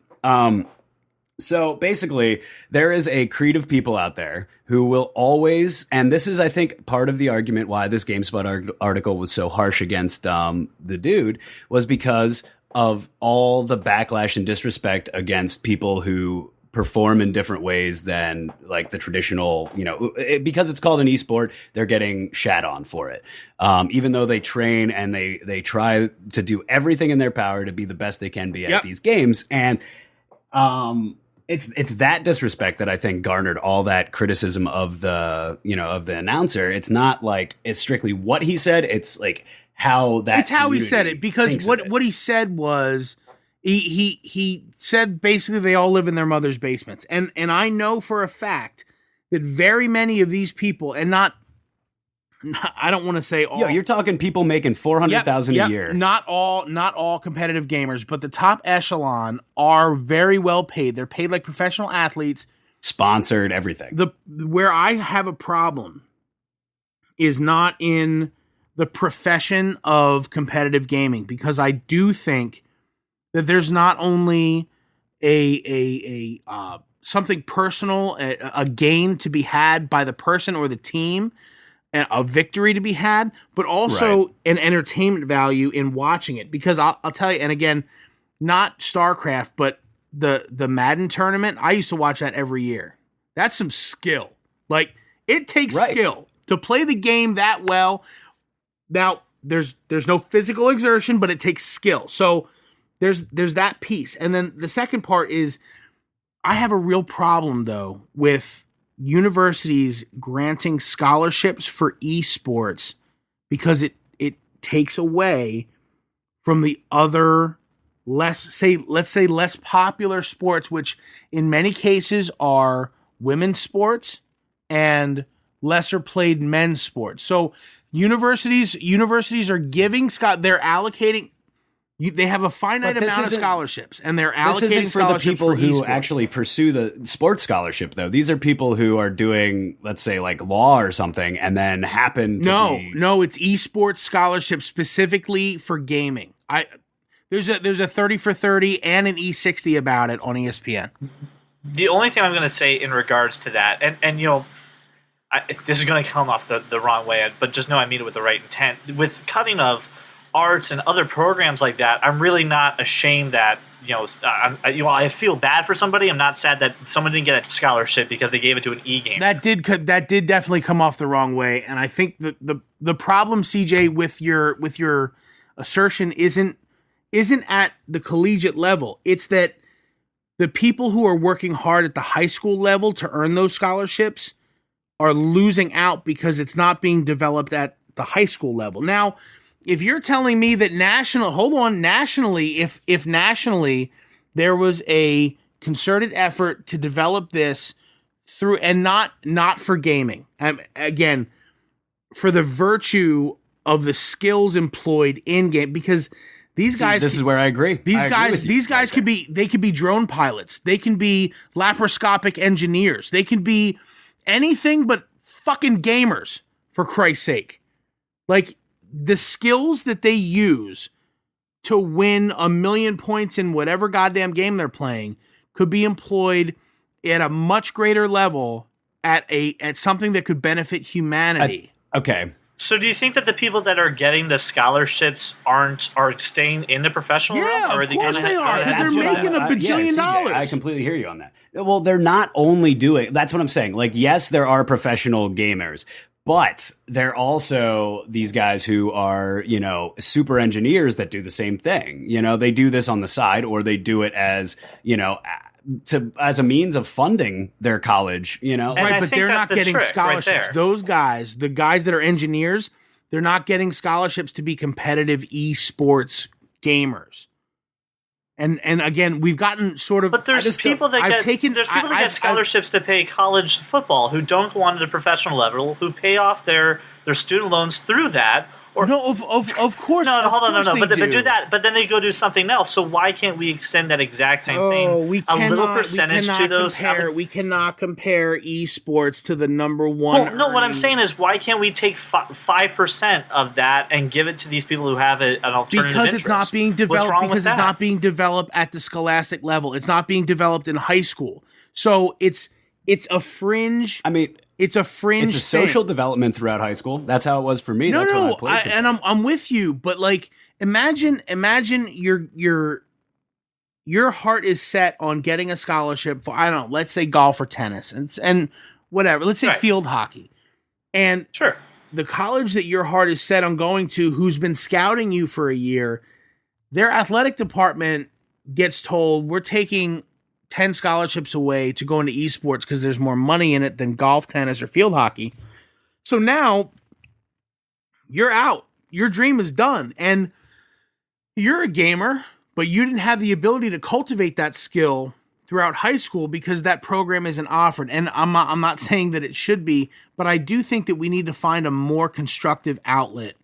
So basically, there is a creed of people out there who will always, and this is, I think, part of the argument why this GameSpot article was so harsh against the dude, was because of all the backlash and disrespect against people who perform in different ways than like the traditional, because it's called an esport, they're getting shat on for it. Even though they train and they try to do everything in their power to be the best they can be at these games. And, it's that disrespect that I think garnered all that criticism of the announcer. It's not like it's strictly what he said. It's like how that. It's how he said it, because what he said was he said basically they all live in their mother's basements, and I know for a fact that very many of these people, and I don't want to say all. You're talking people making $400,000 a year. Not all competitive gamers, but the top echelon are very well paid. They're paid like professional athletes, sponsored, everything. Where I have a problem is not in the profession of competitive gaming, because I do think that there's not only a something personal, a gain to be had by the person or the team, a victory to be had, but also an entertainment value in watching it. Because I'll tell you, and again, not StarCraft, but the Madden tournament, I used to watch that every year. That's some skill. Like, it takes skill to play the game that well. Now, there's no physical exertion, but it takes skill. So there's that piece. And then the second part is I have a real problem though with universities granting scholarships for esports because it takes away from the other let's say less popular sports, which in many cases are women's sports and lesser played men's sports. So universities are giving they're allocating. They have a finite amount of scholarships, and they're allocating this isn't for the people who esports. actually pursue the sports scholarship, though. These are people who are doing, let's say, like law or something, and then happen to No, it's esports scholarship specifically for gaming. There's a 30 for 30 and an E60 about it on ESPN. The only thing I'm going to say in regards to that, and you know, this is going to come off the wrong way, but just know I mean it with the right intent. With cutting of arts and other programs like that, I'm really not ashamed that I feel bad for somebody. I'm not sad that someone didn't get a scholarship because they gave it to an e-game. That did definitely come off the wrong way, and I think the problem, CJ, with your assertion isn't at the collegiate level. It's that the people who are working hard at the high school level to earn those scholarships are losing out because it's not being developed at the high school level. Now, if you're telling me that nationally, if nationally there was a concerted effort to develop this through, and not for gaming, again, for the virtue of the skills employed in game, because these guys. This is where I agree. These guys could be drone pilots. They can be laparoscopic engineers. They can be anything but fucking gamers, for Christ's sake. Like, the skills that they use to win 1 million points in whatever goddamn game they're playing could be employed at a much greater level at something that could benefit humanity. Okay. So do you think that the people that are getting the scholarships are staying in the professional realm? Yeah, Or of course they are, because they're making $1 bajillion. CJ, I completely hear you on that. Well, they're not only doing, that's what I'm saying. Like, yes, there are professional gamers, but they're also these guys who are, super engineers that do the same thing. They do this on the side, or they do it as, as a means of funding their college, Right, but they're not getting scholarships. Those guys, the guys that are engineers, they're not getting scholarships to be competitive esports gamers. And again, we've gotten sort of. But there's people that get scholarships to play college football who don't go on to the professional level, who pay off their student loans through that. Or, no, of course. No, hold on, but do that. But then they go do something else. So why can't we extend that exact same thing? A little percentage to those. We cannot compare esports to the number one. Well, no, what I'm saying is, why can't we take 5% of that and give it to these people who have an alternative because interest? It's not being developed. Because it's that? not being developed at the scholastic level. It's not being developed in high school. So it's a fringe. I mean. It's a fringe. It's a social development throughout high school. That's how it was for me. That's what I played. And I'm with you, but like, imagine your heart is set on getting a scholarship for, I don't know, let's say golf or tennis and whatever. Let's say field hockey, and sure, the college that your heart is set on going to, who's been scouting you for a year, their athletic department gets told, we're taking 10 scholarships away to go into esports because there's more money in it than golf, tennis, or field hockey. So now you're out. Your dream is done. And you're a gamer, but you didn't have the ability to cultivate that skill throughout high school because that program isn't offered. And I'm not saying that it should be, but I do think that we need to find a more constructive outlet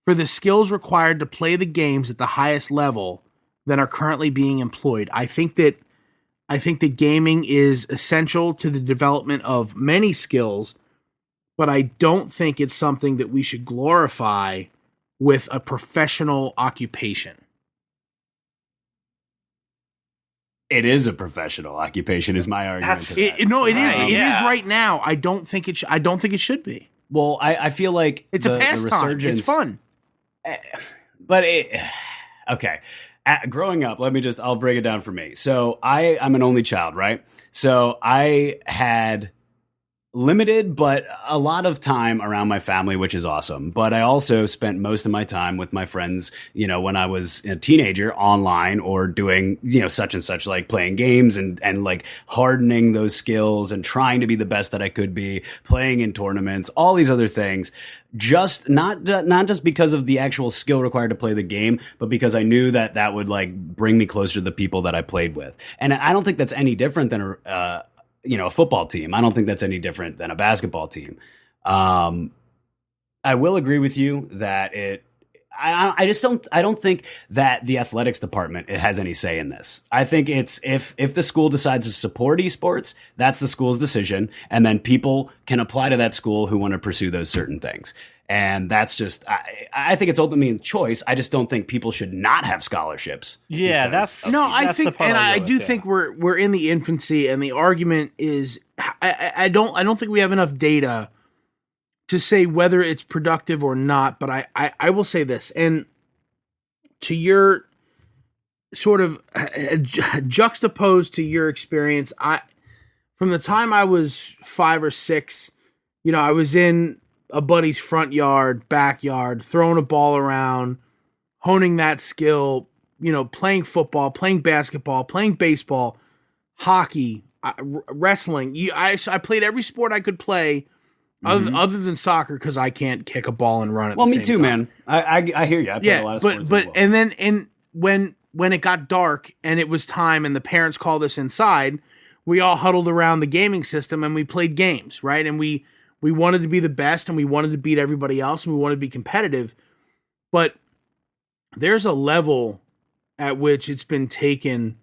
for the skills required to play the games at the highest level that are currently being employed. I think that gaming is essential to the development of many skills, but I don't think it's something that we should glorify with a professional occupation. It is a professional occupation, is my argument. It is right now. I don't think it. I don't think it should be. Well, I feel like it's a pastime. It's fun, but okay. Growing up, I'll break it down for me. So I'm an only child, right? So I had limited, but a lot of time around my family, which is awesome. But I also spent most of my time with my friends, when I was a teenager online or doing, such and such, like playing games and like hardening those skills and trying to be the best that I could be, playing in tournaments, all these other things. Just not just because of the actual skill required to play the game, but because I knew that would like bring me closer to the people that I played with. And I don't think that's any different than a football team. I don't think that's any different than a basketball team. I will agree with you that I don't think that the athletics department has any say in this. I think it's if the school decides to support esports, that's the school's decision. And then people can apply to that school who want to pursue those certain things. And that's just, I think it's ultimately a choice. I just don't think people should not have scholarships. Yeah, I think we're in the infancy, and the argument is, I don't think we have enough data to say whether it's productive or not. But I will say this, and to your sort of juxtaposed to your experience, from the time I was 5 or 6, I was in a buddy's front yard, backyard, throwing a ball around, honing that skill, playing football, playing basketball, playing baseball, hockey, wrestling. I played every sport I could play other than soccer, because I can't kick a ball and run at the same time. Well, me too, man. I hear you. I played a lot of sports as well. And then when it got dark and it was time and the parents called us inside, we all huddled around the gaming system and we played games, right? And we wanted to be the best, and we wanted to beat everybody else, and we wanted to be competitive. But there's a level at which it's been taken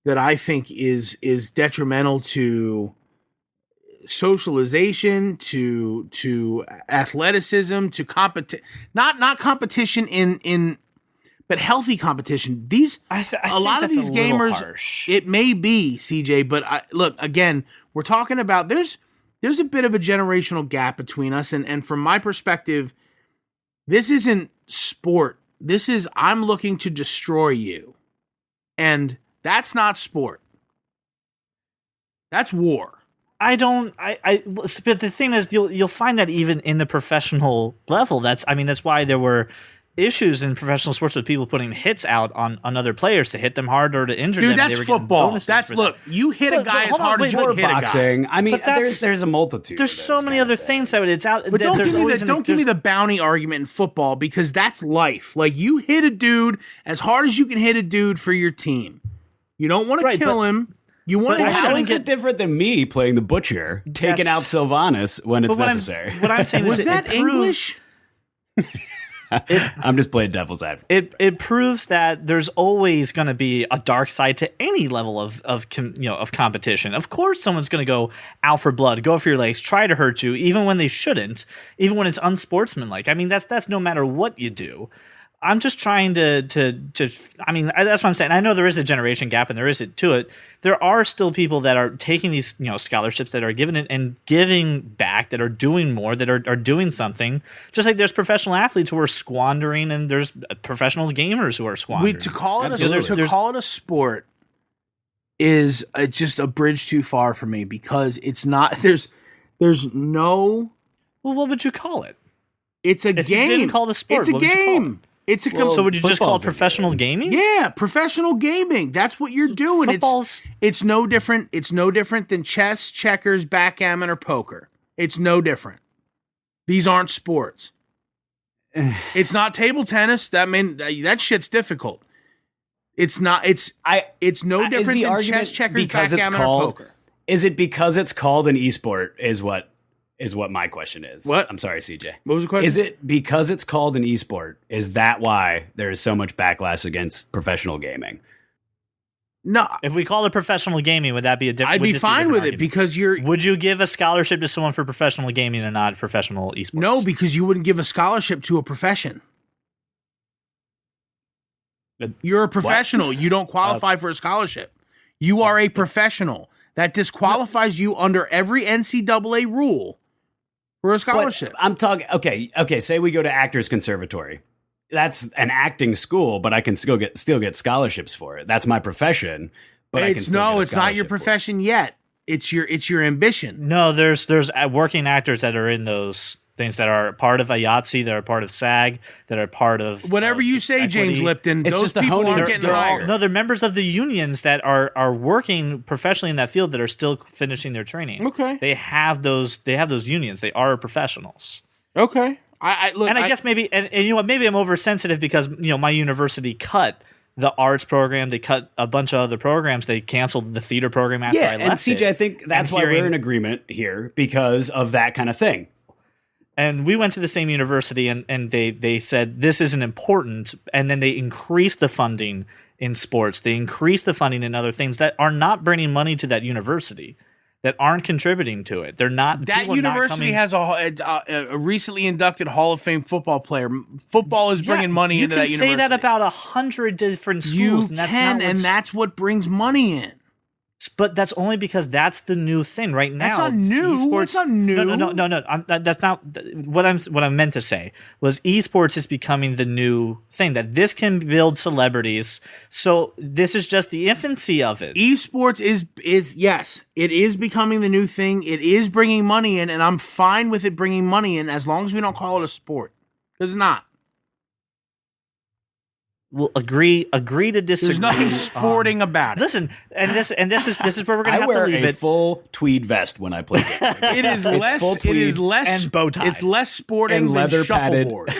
that I think is detrimental to socialization, to athleticism, to not competition in but healthy competition. A lot of these gamers, harsh. It may be, CJ, but look, again, we're talking about there's a bit of a generational gap between us. And from my perspective, this isn't sport. This is, I'm looking to destroy you. And that's not sport. That's war. But the thing is, you'll find that even in the professional level, that's why there were issues in professional sports with people putting hits out on other players to hit them hard or to injure them. Dude, that's football. You hit a guy as hard as you can hit boxing. A guy. I mean, there's a multitude. There's so many other things that it's out. But don't give me the bounty argument in football, because that's life. Like, you hit a dude as hard as you can hit a dude for your team. You don't want to kill him. You want to. How is it different than me playing the butcher, taking out Sylvanas when it's necessary? What I'm saying was that English? I'm just playing devil's advocate. It proves that there's always going to be a dark side to any level of competition. Of course, someone's going to go out for blood, go for your legs, try to hurt you, even when they shouldn't, even when it's unsportsmanlike. I mean, that's no matter what you do. I'm just trying to I mean, that's what I'm saying. I know there is a generation gap, and there is it to it. There are still people that are taking these, scholarships, that are giving it and giving back, that are doing more, that are doing something. Just like there's professional athletes who are squandering, and there's professional gamers who are squandering. To call it a sport is just a bridge too far for me, because it's not. There's no. Well, what would you call it? It's a game. If you didn't call it a sport, it's a game. So would you just call it professional gaming? Yeah, professional gaming. That's what you're doing. It's no different. It's no different than chess, checkers, backgammon, or poker. It's no different. These aren't sports. It's not table tennis. That shit's difficult. It's not. It's no different than chess, checkers, backgammon, or poker. Is it because it's called an esport? Is what my question is. What? I'm sorry, CJ. What was the question? Is it because it's called an esport? Is that why there is so much backlash against professional gaming? No. If we called it professional gaming, would that be a different? I'd be fine with it, because Would you give a scholarship to someone for professional gaming and not professional esports? No, because you wouldn't give a scholarship to a profession. You're a professional. What? You don't qualify for a scholarship. You are a professional. That disqualifies you under every NCAA rule for a scholarship. But I'm talking. Okay. Say we go to Actors Conservatory. That's an acting school, but I can still get scholarships for it. That's my profession, but I can still get a it's not your profession yet. It's your ambition. No, there's working actors that are in those things that are part of IATSE, that are part of SAG, that are part of whatever you say, equity. James Lipton. It's those just the people honing aren't their getting skill. hired. No, they're members of the unions that are working professionally in that field that are still finishing their training. Okay. They have those unions. They are professionals. Okay. I look. And I guess maybe and you know what, maybe I'm oversensitive because my university cut the arts program, they cut a bunch of other programs, they canceled the theater program after I left. And CJ, it. I think that's why we're in agreement here because of that kind of thing. And we went to the same university, and they said this isn't important, and then they increased the funding in sports. They increased the funding in other things that are not bringing money to that university, that aren't contributing to it. They're not. That university has a recently inducted Hall of Fame football player. Football is bringing money into that university. You can say that about 100 different schools. You and that's can, and that's what brings money in. But that's only because that's the new thing right now. That's not new. Esports, It's not new. No. That's not what I meant to say. Was esports is becoming the new thing, that this can build celebrities. So this is just the infancy of it. Esports is yes, it is becoming the new thing. It is bringing money in, and I'm fine with it bringing money in as long as we don't call it a sport. Because it's not. We'll agree to disagree. There's nothing sporting about it. Listen, and this is where we're gonna have to leave I wear a it. full tweed vest when I play games. It is less. full It tweed is less and bow tie. It's less sporting and than leather padded. shuffleboard.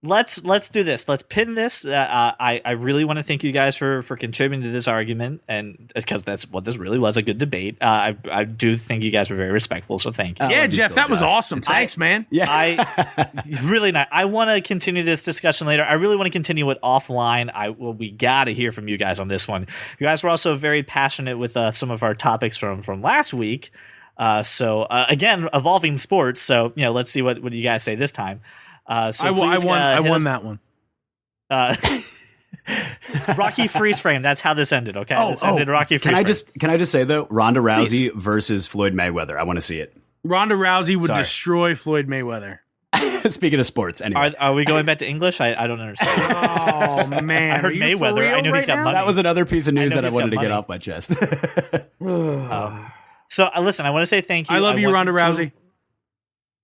Let's do this. Let's pin this. I really want to thank you guys for contributing to this argument, and because that's what this really was, a good debate. I do think you guys were very respectful, so thank you. Yeah, Jeff, that was awesome. Thanks, man. Yeah. I really not. I want to continue this discussion later. I really want to continue it offline. We got to hear from you guys on this one. You guys were also very passionate with some of our topics from last week. So again, evolving sports. So let's see what you guys say this time. So I won that one. Rocky freeze frame. That's how this ended. Okay, this ended Rocky freeze frame. Can I just say though, Ronda Rousey versus Floyd Mayweather? I want to see it. Ronda Rousey would destroy Floyd Mayweather. Speaking of sports, anyway, are we going back to English? I don't understand. Oh man, I heard Mayweather. I knew he's got money. that was another piece of news that I wanted to get off my chest. So listen, I want to say thank you. I love you, Ronda Rousey.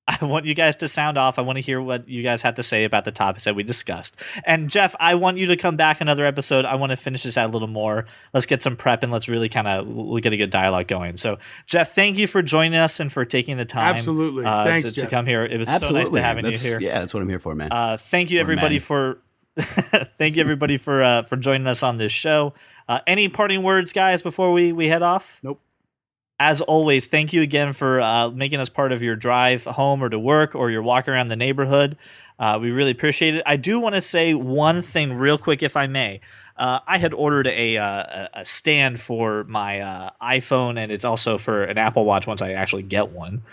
I want you guys to sound off. I want to hear what you guys had to say about the topics that we discussed. And Jeff, I want you to come back another episode. I want to finish this out a little more. Let's get some prep and let's really we'll get a good dialogue going. So Jeff, thank you for joining us and for taking the time. Absolutely. Thanks, to come here. It was Absolutely. so nice to having you here. Yeah, that's what I'm here for, man. Thank you everybody for thank you everybody for joining us on this show. Any parting words, guys, before we head off? Nope. As always, thank you again for making us part of your drive home or to work or your walk around the neighborhood. We really appreciate it. I do want to say one thing real quick, if I may. I had ordered a stand for my iPhone, and it's also for an Apple Watch once I actually get one.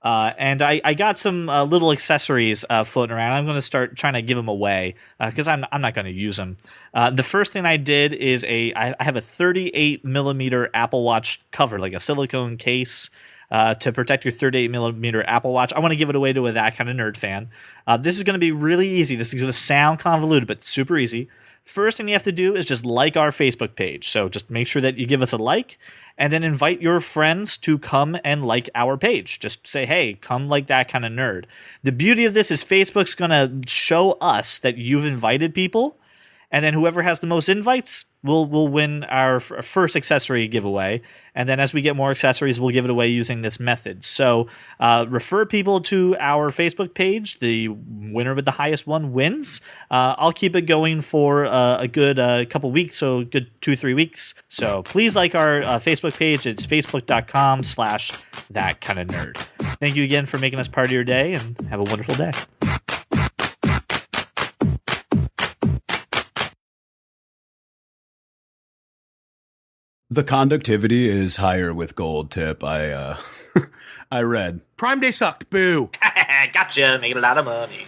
And I got some little accessories floating around. I'm going to start trying to give them away because I'm not going to use them. The first thing I did is I have a 38 millimeter Apple Watch cover, like a silicone case to protect your 38 millimeter Apple Watch. I want to give it away to that kind of nerd fan. This is going to be really easy. This is going to sound convoluted, but super easy. First thing you have to do is just like our Facebook page. So just make sure that you give us a like and then invite your friends to come and like our page. Just say, hey, come like that kind of nerd. The beauty of this is Facebook's going to show us that you've invited people. And then whoever has the most invites will win our first accessory giveaway. And then as we get more accessories, we'll give it away using this method. So refer people to our Facebook page. The winner with the highest one wins. I'll keep it going for a good couple weeks, so good 2-3 weeks. So please like our Facebook page. It's facebook.com/thatkindofnerd. Thank you again for making us part of your day, and have a wonderful day. The conductivity is higher with gold tip. I read. Prime Day sucked. Boo. Gotcha. Making a lot of money.